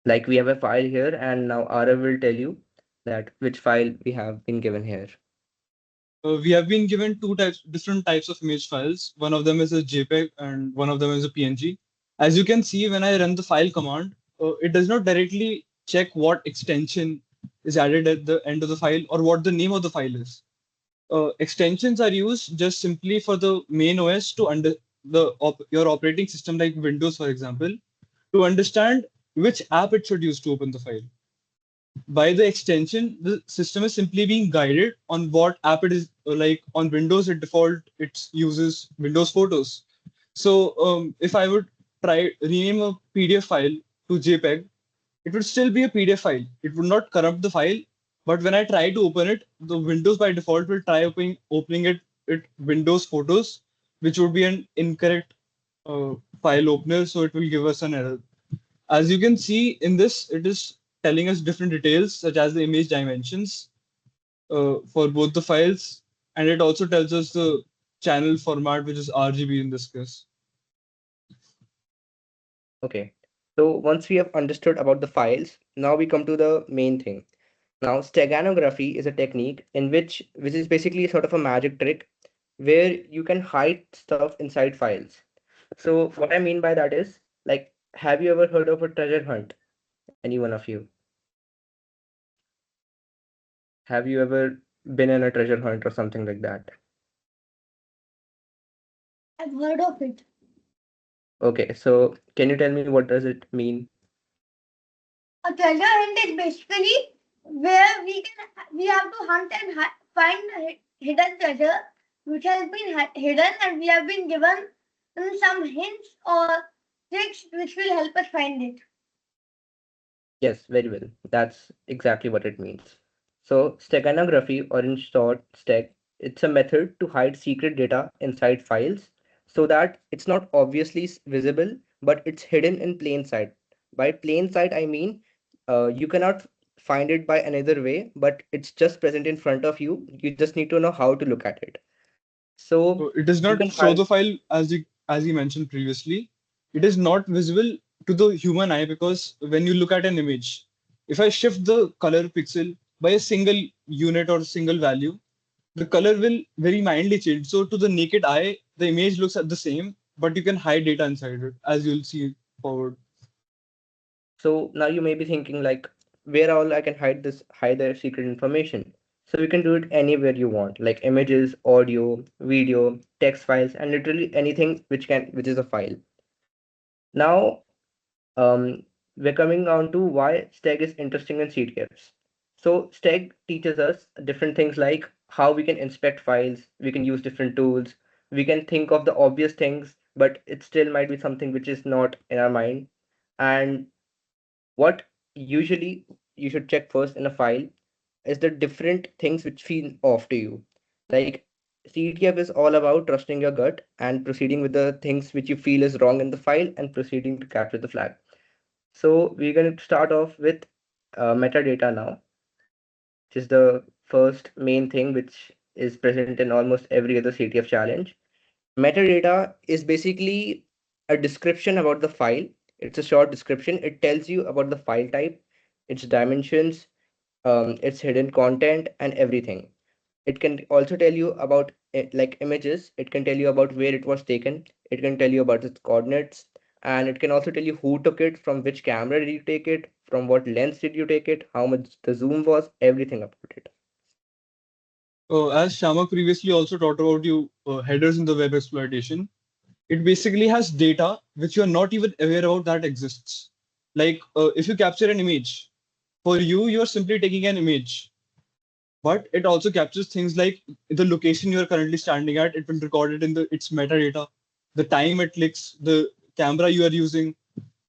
Like we have a file here, and now Ara will tell you that which file we have been given here. We have been given different types of image files. One of them is a JPEG and one of them is a PNG. As you can see, when I run the file command, it does not directly check what extension is added at the end of the file or what the name of the file is. Extensions are used just simply for the main OS to under your operating system, like Windows, for example, to understand which app it should use to open the file. By the extension, the system is simply being guided on what app it is. Like on Windows, it default it uses Windows Photos. So if I would try rename a PDF file to JPEG, it would still be a PDF file. It would not corrupt the file. But when I try to open it, the Windows by default will try opening it Windows Photos, which would be an incorrect file opener. So it will give us an error. As you can see in this, it is telling us different details such as the image dimensions for both the files, and it also tells us the channel format, which is RGB in this case. Okay. So once we have understood about the files, now we come to the main thing. Now, steganography is a technique which is basically sort of a magic trick where you can hide stuff inside files. So what I mean by that is, like, have you ever heard of a treasure hunt? Any one of you? Have you ever been in a treasure hunt or something like that? I've heard of it. Okay, so can you tell me what does it mean? A treasure hunt is basically where we have to hunt and find hidden treasure which has been hidden, and we have been given some hints or tricks which will help us find it. Yes, very well. That's exactly what it means. So, steganography, or in short, steg, it's a method to hide secret data inside files so that it's not obviously visible, but it's hidden in plain sight. By plain sight, I mean you cannot find it by another way, but it's just present in front of you. You just need to know how to look at it. So, So it does you not can show hide. the file as you mentioned previously. It is not visible to the human eye because when you look at an image, if I shift the color pixel by a single unit or single value, the color will very mildly change. So to the naked eye, the image looks at the same, but you can hide data inside it, as you'll see forward. So now you may be thinking like, where all I can hide the secret information. So you can do it anywhere you want, like images, audio, video, text files, and literally anything which is a file. Now, we're coming on to why Steg is interesting in CTFs. So Steg teaches us different things like how we can inspect files, we can use different tools, we can think of the obvious things, but it still might be something which is not in our mind. And what usually you should check first in a file is the different things which feel off to you. Like CTF is all about trusting your gut and proceeding with the things which you feel is wrong in the file and proceeding to capture the flag. So we're going to start off with metadata now, which is the first main thing which is present in almost every other CTF challenge. Metadata is basically a description about the file. It's a short description. It tells you about the file type, its dimensions, its hidden content, and everything. It can also tell you about like images. It can tell you about where it was taken. It can tell you about its coordinates, and it can also tell you who took it, from which camera did you take it, from what lens did you take it, how much the zoom was, everything about it. As Shyamak previously also talked about you headers in the web exploitation, it basically has data which you're not even aware about that exists. Like if you capture an image, for you, you're simply taking an image, but it also captures things like the location you're currently standing at. It will record it in its metadata, the time it clicks, the camera you are using.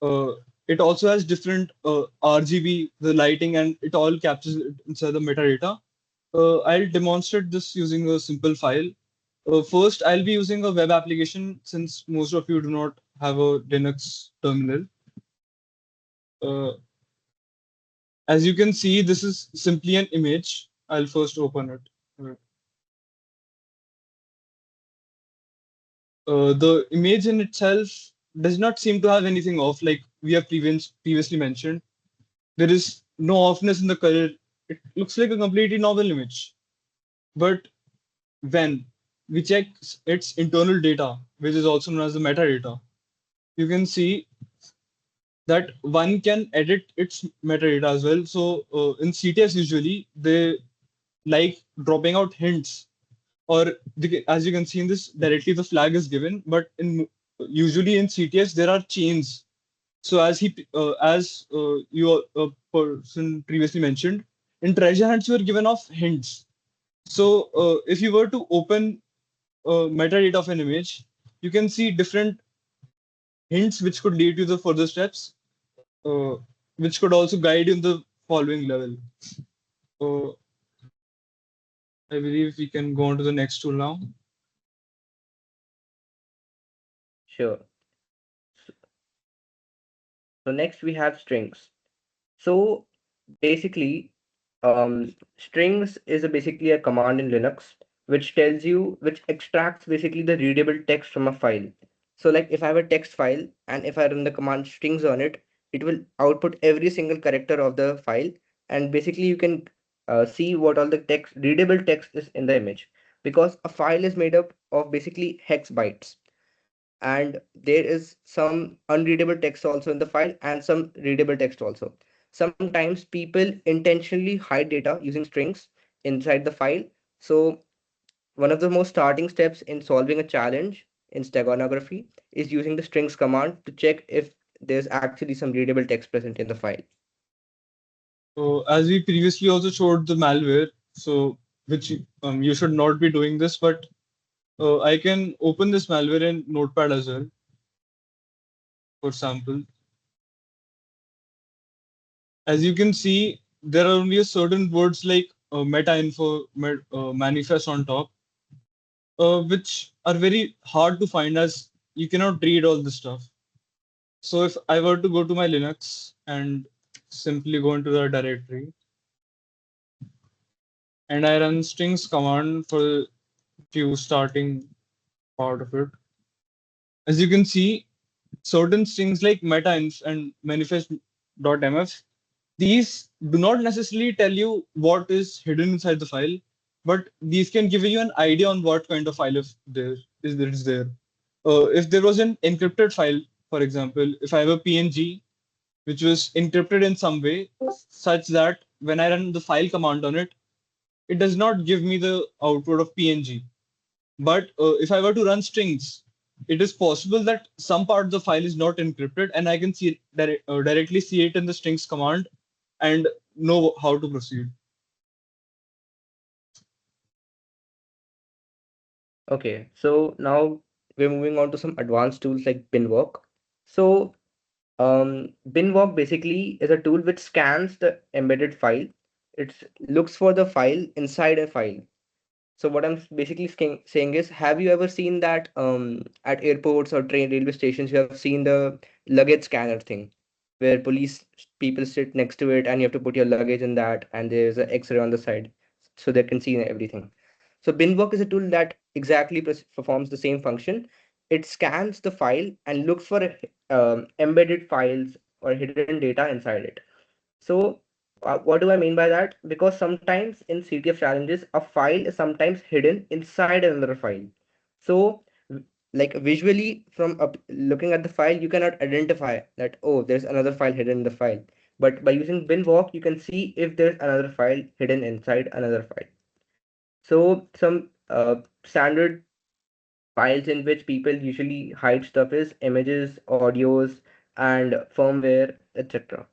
Uh, it also has different RGB, the lighting, and it all captures it inside the metadata. I'll demonstrate this using a simple file. First, I'll be using a web application since most of you do not have a Linux terminal. Uh, as you can see, this is simply an image. I'll first open it. The image in itself does not seem to have anything off, like we have previously mentioned. There is no offness in the color. It looks like a completely normal image. But when we check its internal data, which is also known as the metadata, you can see that one can edit its metadata as well. So in CTS usually they like dropping out hints, or as you can see in this, directly the flag is given, but in usually in CTS there are chains. So as your person previously mentioned, in treasure hunts you are given off hints. So if you were to open metadata of an image, you can see different hints which could lead to the further steps, uh, which could also guide you in the following level. So I believe we can go on to the next tool now. Sure. So next we have strings. So basically, strings is basically a command in Linux which extracts basically the readable text from a file. So like if I have a text file and if I run the command strings on it, it will output every single character of the file, and basically you can see what all the text readable text is in the image, because a file is made up of basically hex bytes, and there is some unreadable text also in the file and some readable text also. Sometimes people intentionally hide data using strings inside the file. So one of the most starting steps in solving a challenge in steganography is using the strings command to check if there's actually some readable text present in the file. So as we previously also showed the malware, so which you should not be doing this, but I can open this malware in Notepad as well, for sample. As you can see, there are only a certain words like meta info, manifest on top, which are very hard to find as you cannot read all this stuff. So if I were to go to my Linux and simply go into the directory and I run strings command for few starting part of it, as you can see, certain strings like meta and manifest.mf, these do not necessarily tell you what is hidden inside the file, but these can give you an idea on what kind of file is there. If there was an encrypted file, for example, if I have a PNG which was encrypted in some way, such that when I run the file command on it, it does not give me the output of PNG. But if I were to run strings, it is possible that some part of the file is not encrypted, and I can directly see it in the strings command and know how to proceed. Okay, so now we're moving on to some advanced tools like binwalk. So binwalk basically is a tool which scans the embedded file. It looks for the file inside a file. So what I'm basically saying is, have you ever seen that at airports or train railway stations, you have seen the luggage scanner thing, where police people sit next to it and you have to put your luggage in that, and there's an X-ray on the side, so they can see everything. So binwalk is a tool that exactly performs the same function. It scans the file and looks for embedded files or hidden data inside it. So, what do I mean by that? Because sometimes in CTF challenges, a file is sometimes hidden inside another file. So, like visually from looking at the file, you cannot identify that, oh, there's another file hidden in the file. But by using binwalk, you can see if there's another file hidden inside another file. So, some standard files in which people usually hide stuff is images, audios, and firmware, etc.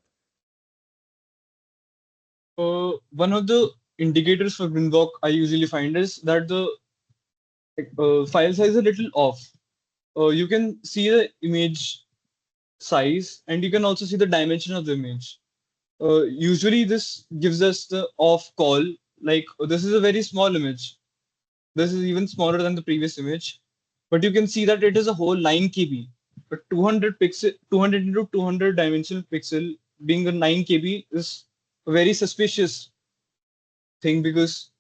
One of the indicators for Windock I usually find is that the file size is a little off. You can see the image size and you can also see the dimension of the image. Usually, this gives us the off call, like this is a very small image. This is even smaller than the previous image, but you can see that it is a whole 9 KB. But 200 pixel, 200 into 200 dimensional pixel being a 9 KB is a very suspicious thing because,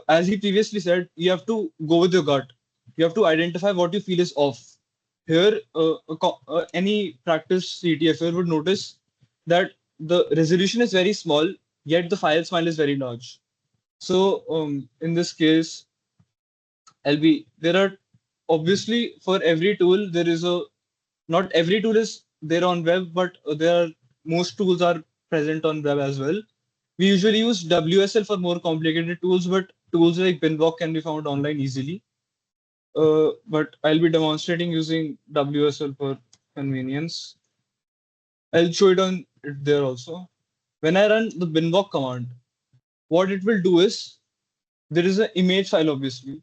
as he previously said, you have to go with your gut. You have to identify what you feel is off. Here, any practiced CTFer would notice that the resolution is very small, yet the file size is very large. So, in this case, LB, there are obviously for every tool there is a Not every tool is there on web, but most tools are present on web as well. We usually use WSL for more complicated tools, but tools like Binwalk can be found online easily. But I'll be demonstrating using WSL for convenience. I'll show it there also. When I run the binwalk command, what it will do is there is an image file obviously,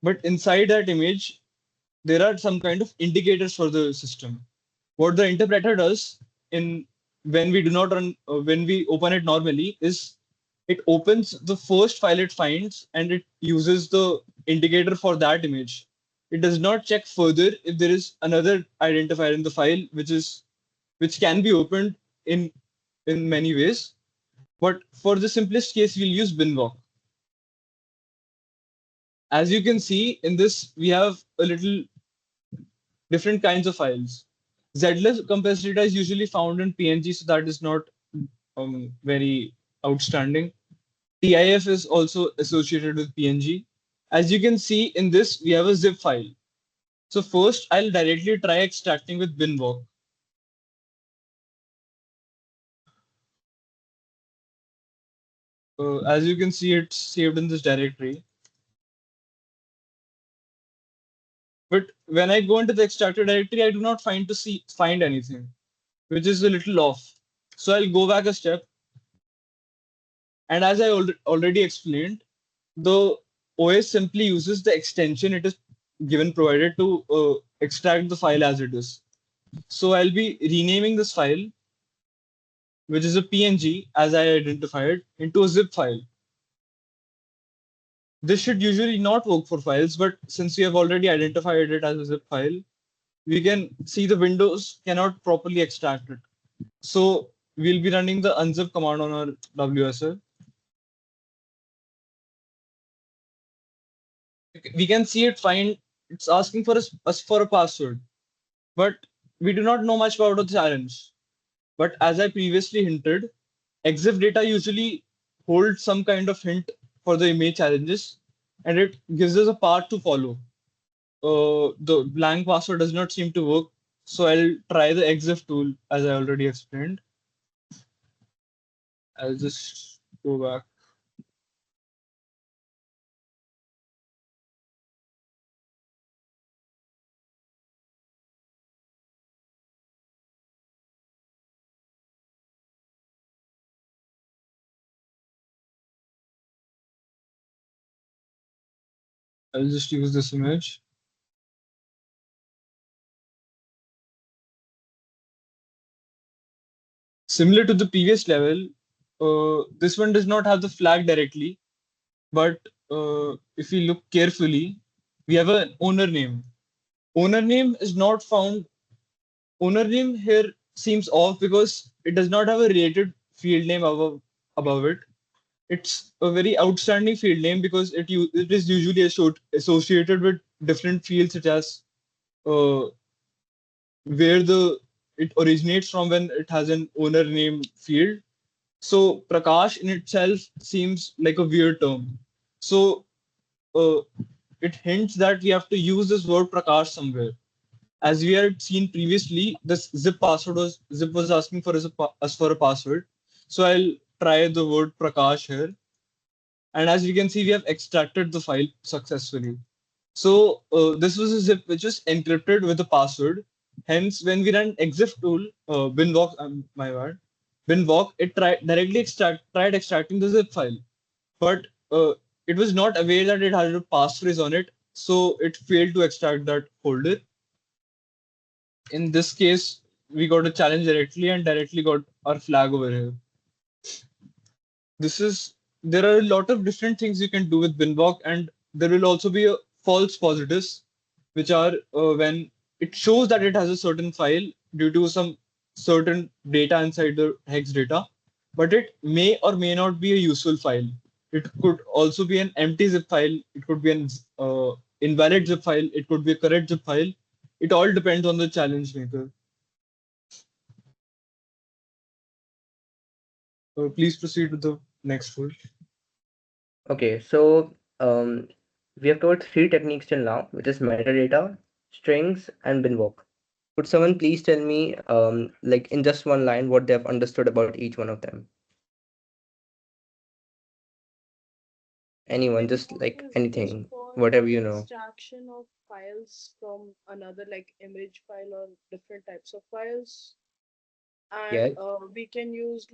but inside that image there are some kind of indicators for the system. What the interpreter does in when we do not run when we open it normally is it opens the first file it finds and it uses the indicator for that image. It does not check further if there is another identifier in the file which can be opened in many ways. But for the simplest case, we'll use binwalk. As you can see in this, we have a little different kinds of files. Z-less compressed data is usually found in PNG, so that is not very outstanding. TIF is also associated with PNG. As you can see in this, we have a zip file. So first, I'll directly try extracting with binwalk. As you can see, it's saved in this directory. But when I go into the extractor directory, I do not find anything, which is a little off. So I'll go back a step. And as I already explained, the OS simply uses the extension it is given provided to extract the file as it is. So I'll be renaming this file, which is a PNG, as I identified, into a zip file. This should usually not work for files, but since we have already identified it as a zip file, we can see the windows cannot properly extract it. So we'll be running the unzip command on our WSL. We can see it's asking for us for a password, but we do not know much about the challenge. But as I previously hinted, EXIF data usually holds some kind of hint for the image challenges, and it gives us a path to follow. The blank password does not seem to work, so I'll try the EXIF tool as I already explained. I'll just go back. I'll just use this image. Similar to the previous level, this one does not have the flag directly, but if we look carefully, we have an owner name. Owner name is not found. Owner name here seems off because it does not have a related field name above it. It's a very outstanding field name because it is usually associated with different fields such as uh, where the it originates from when it has an owner name field. So Prakash in itself seems like a weird term. So uh, it hints that we have to use this word Prakash somewhere. As we had seen previously, this zip was asking for us for a password. So I'll try the word Prakash here. And as you can see, we have extracted the file successfully. So this was a zip which is encrypted with a password. Hence, when we run exif tool, binwalk, my bad, binwalk, it tried extracting the zip file, but it was not aware that it had a passphrase on it, so it failed to extract that folder. In this case, we got a challenge directly and directly got our flag over here. This is There are a lot of different things you can do with binwalk, and there will also be a false positives, which are when it shows that it has a certain file due to some certain data inside the hex data, but it may or may not be a useful file. It could also be an empty zip file. It could be an invalid zip file. It could be a correct zip file. It all depends on the challenge maker. Please proceed with the next one. Okay, so we have covered three techniques till now, which is metadata, strings, and binwalk. Could someone please tell me, like in just one line, what they have understood about each one of them? Anyone, just like Is anything, for whatever you know. extraction of files from another like image file or different types of files, and Yes. we can use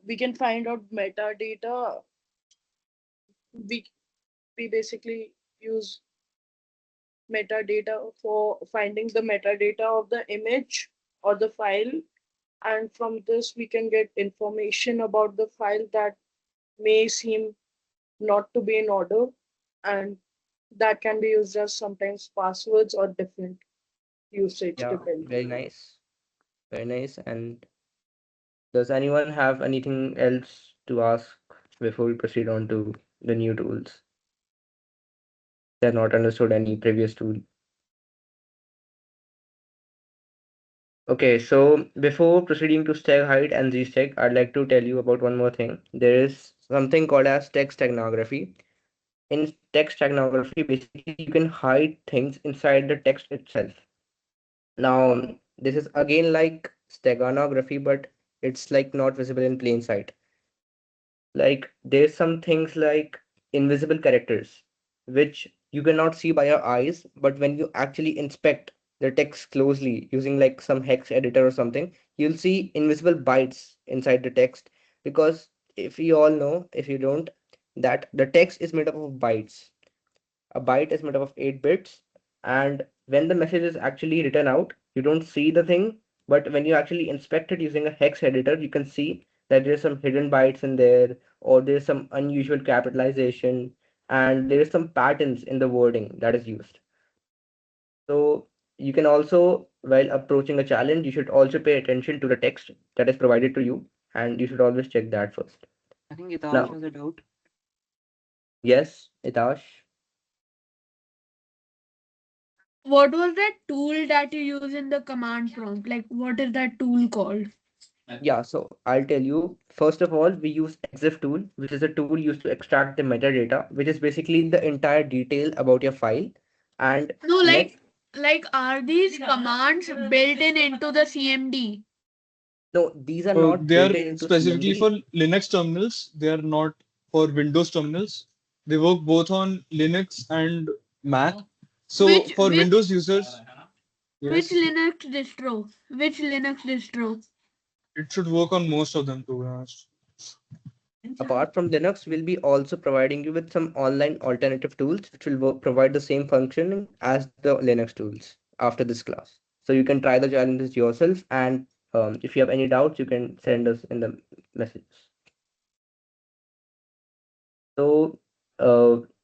we can find out metadata. We we basically use metadata for finding the metadata of the image or the file, and from this we can get information about the file that may seem not to be in order, and that can be used as sometimes passwords or different usage Yeah, depending. very nice. Very nice. And does anyone have anything else to ask before we proceed on to the new tools? They have not understood any previous tool. Okay, so before proceeding to stack height and Z-stack, I'd like to tell you about one more thing. There is something called as text steganography. In text steganography, basically you can hide things inside the text itself. Now, this is again like steganography, but it's like not visible in plain sight. Like there's some things like invisible characters, which you cannot see by your eyes, but when you actually inspect the text closely using like some hex editor or something, you'll see invisible bytes inside the text. Because if you all know, if you don't, that the text is made up of bytes. A byte is made up of 8 bits, and when the message is actually written out, you don't see the thing, but when you actually inspect it using a hex editor, you can see that there's some hidden bytes in there, or there's some unusual capitalization, and there's some patterns in the wording that is used. So you can also, while approaching a challenge, you should also pay attention to the text that is provided to you, and you should always check that first. I think Itash Now, has a doubt. yes, Itash. What was that tool that you use in the command prompt? Like, what is that tool called? Yeah, so I'll tell you. First of all, we use EXIF tool, which is a tool used to extract the metadata, which is basically the entire detail about your file. And No, next, like are these commands built in into the CMD? no, these are So not they built are into specifically CMD. for Linux terminals. They are not for Windows terminals. They work both on Linux and Mac. So Which for which Windows users, which yes, Linux distro? Which Linux distro? it should work on most of them, to be honest. Apart from Linux, we'll be also providing you with some online alternative tools, which will provide the same functioning as the Linux tools after this class. So you can try the challenges yourself, and if you have any doubts, you can send us in the messages. So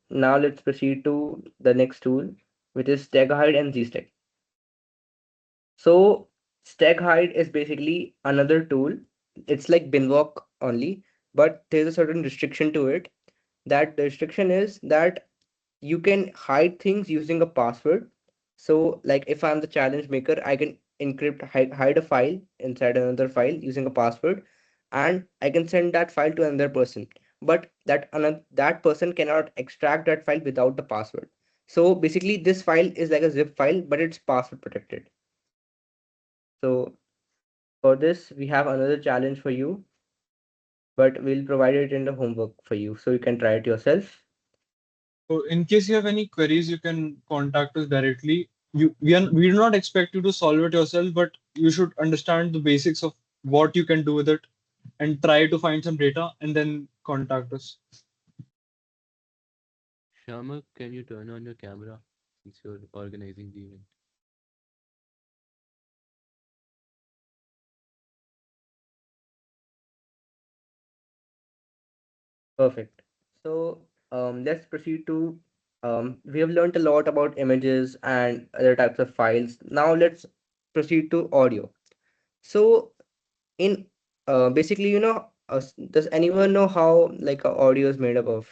now let's proceed to the next tool, which is stack hide and zstack. So stack hide is basically another tool. It's like binwalk only, but there's a certain restriction to it. That the restriction is that you can hide things using a password. So like if I'm the challenge maker, I can hide a file inside another file using a password, and I can send that file to another person. But that person cannot extract that file without the password. So basically this file is like a zip file, but it's password protected. So for this, we have another challenge for you, but we'll provide it in the homework for you so you can try it yourself. So in case you have any queries, you can contact us directly. We do not expect you to solve it yourself, but you should understand the basics of what you can do with it and try to find some data and then contact us. Shyamak, can you turn on your camera since you're organizing the event? Perfect. So let's proceed to we have learned a lot about images and other types of files. Now let's proceed to audio. So in basically, does anyone know how like a audio is made up of?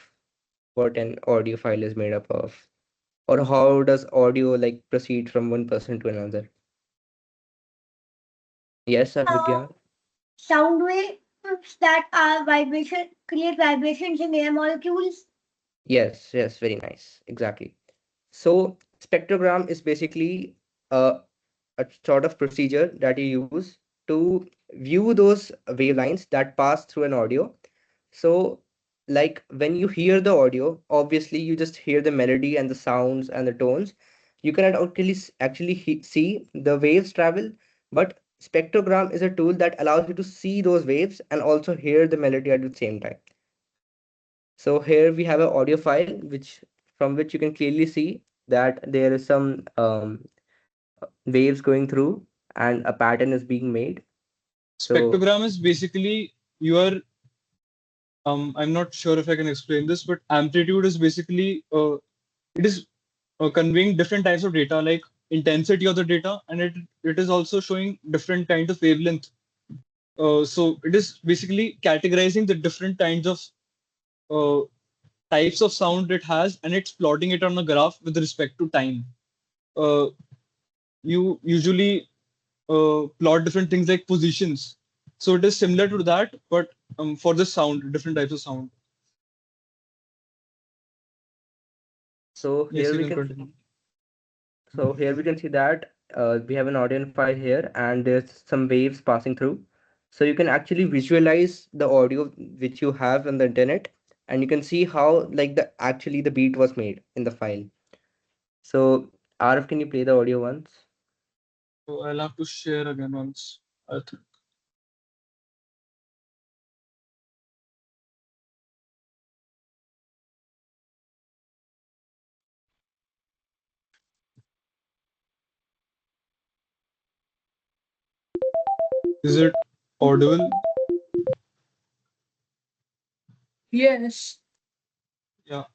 What an audio file is made up of? Or how does audio like proceed from one person to another? Yes, Uh, Avigya? Sound waves that are vibration create vibrations in air molecules. Yes, yes, very nice. Exactly. So spectrogram is basically a, a sort of procedure that you use to view those wavelines that pass through an audio. So, like when you hear the audio, obviously you just hear the melody and the sounds and the tones. You cannot actually see the waves travel, but spectrogram is a tool that allows you to see those waves and also hear the melody at the same time. So here we have an audio file which from which you can clearly see that there is some waves going through and a pattern is being made. So Spectrogram is basically you are I'm not sure if I can explain this, but amplitude is basically it is conveying different types of data, like intensity of the data, and it is also showing different kind of wavelength. So it is basically categorizing the different kinds of uh, types of sound it has, and it's plotting it on a graph with respect to time. Uh, you usually plot different things like positions. So it is similar to that, but for the sound, different types of sound. so Yes, here you we can can continue. see that we have an audio file here and there's some waves passing through. So you can actually visualize the audio which you have on the internet and you can see how like the actually the beat was made in the file. So Arif, can you play the audio once? So I'll have to share again once. I think. Is it audible? Yes. Yeah.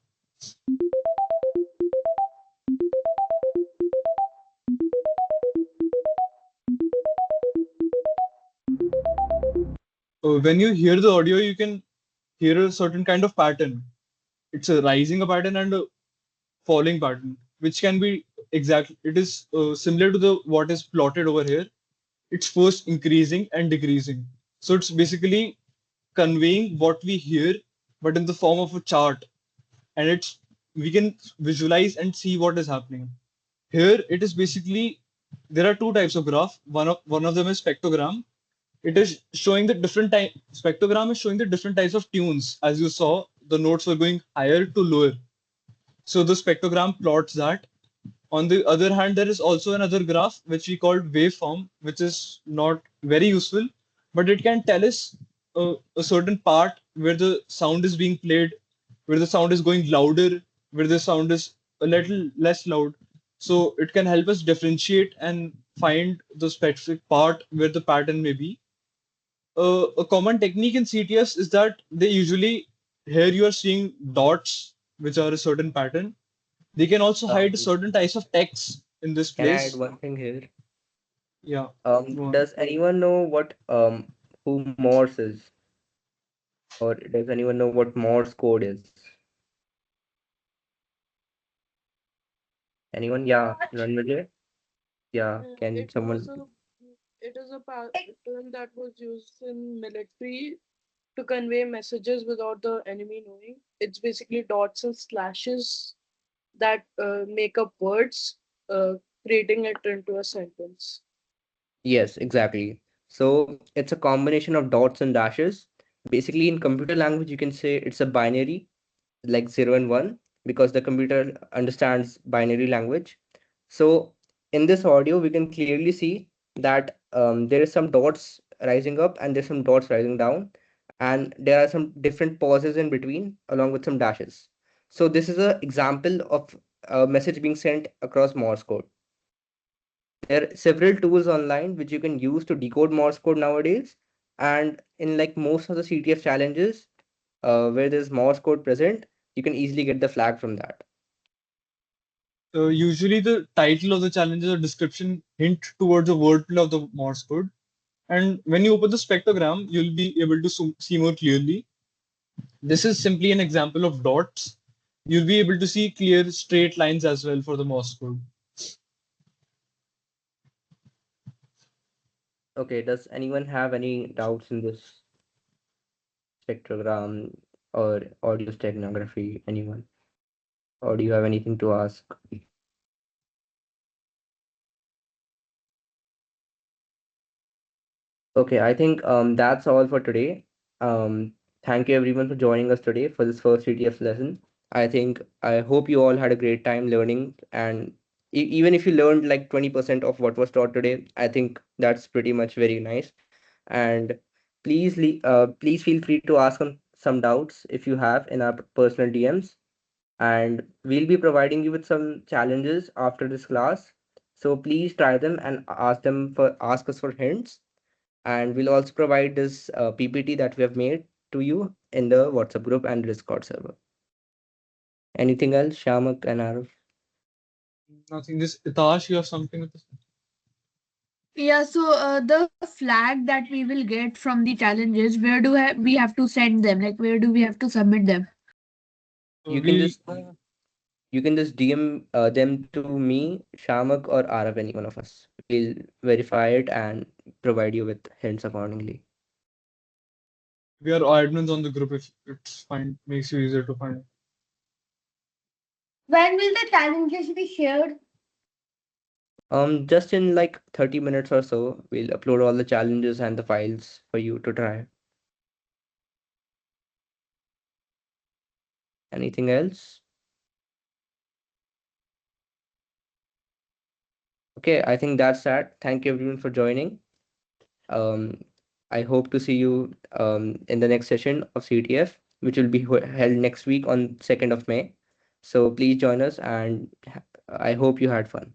When you hear the audio, you can hear a certain kind of pattern. It's a rising pattern and a falling pattern, which can be exact. It is similar to the what is plotted over here. It's first increasing and decreasing. So it's basically conveying what we hear, but in the form of a chart, and it's we can visualize and see what is happening. Here it is basically there are two types of graph. One of them is spectrogram. It is showing the different type spectrogram is showing the different types of tunes. As you saw, the notes were going higher to lower. So the spectrogram plots that. On the other hand, there is also another graph which we called waveform, which is not very useful, but it can tell us a certain part where the sound is being played, where the sound is going louder, where the sound is a little less loud. So it can help us differentiate and find the specific part where the pattern may be. A common technique in CTS is that they usually here you are seeing dots which are a certain pattern. They can also hide Um, certain types of text in this can I add place. one thing here? Yeah, go on. Does anyone know what who Morse is, or does anyone know what Morse code is? Anyone? Yeah, Ranvijay? Yeah, can It was someone? a it is a pattern that was used in military to convey messages without the enemy knowing. It's basically dots and slashes that make up words, uh, creating it into a sentence. Yes, exactly. So it's a combination of dots and dashes. Basically, in computer language, you can say it's a binary, like 0 and 1, because the computer understands binary language. So in this audio, we can clearly see that there is some dots rising up and there's some dots rising down, and there are some different pauses in between, along with some dashes. So this is an example of a message being sent across Morse code. There are several tools online which you can use to decode Morse code nowadays, and in like most of the CTF challenges, where there's Morse code present, you can easily get the flag from that. Usually, the title of the challenges or description hint towards the wordplay of the Morse code. And when you open the spectrogram, you'll be able to see more clearly. This is simply an example of dots. You'll be able to see clear straight lines as well for the Morse code. Okay, does anyone have any doubts in this spectrogram or audio steganography? Anyone? Or do you have anything to ask? Okay, I think that's all for today. Um, Thank you everyone for joining us today for this first CTF lesson. I hope you all had a great time learning, and even if you learned like 20% of what was taught today, I think that's pretty much very nice. And please feel free to ask some doubts if you have in our personal DMs, and we'll be providing you with some challenges after this class. So please try them and ask us for hints, and we'll also provide this PPT that we have made to you in the WhatsApp group and Discord server. Anything else, Shamak and Arav? Nothing. Just Itash, you have something with this? Yeah, so the flag that we will get from the challenges, where do we have to send them? Like, where do we have to submit them? You can We just DM them to me, Shamak, or Arav, any one of us. We'll verify it and provide you with hints accordingly. we are admins on the group if it's fine, makes you easier to find. When will the challenges be shared? Just in like 30 minutes or so, we'll upload all the challenges and the files for you to try. Anything else? Okay, I think that's that. Thank you everyone for joining. Um, I hope to see you in the next session of CTF, which will be held next week on 2nd of May. So please join us, and I hope you had fun.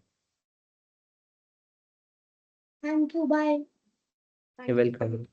Thank you. Bye. You're welcome.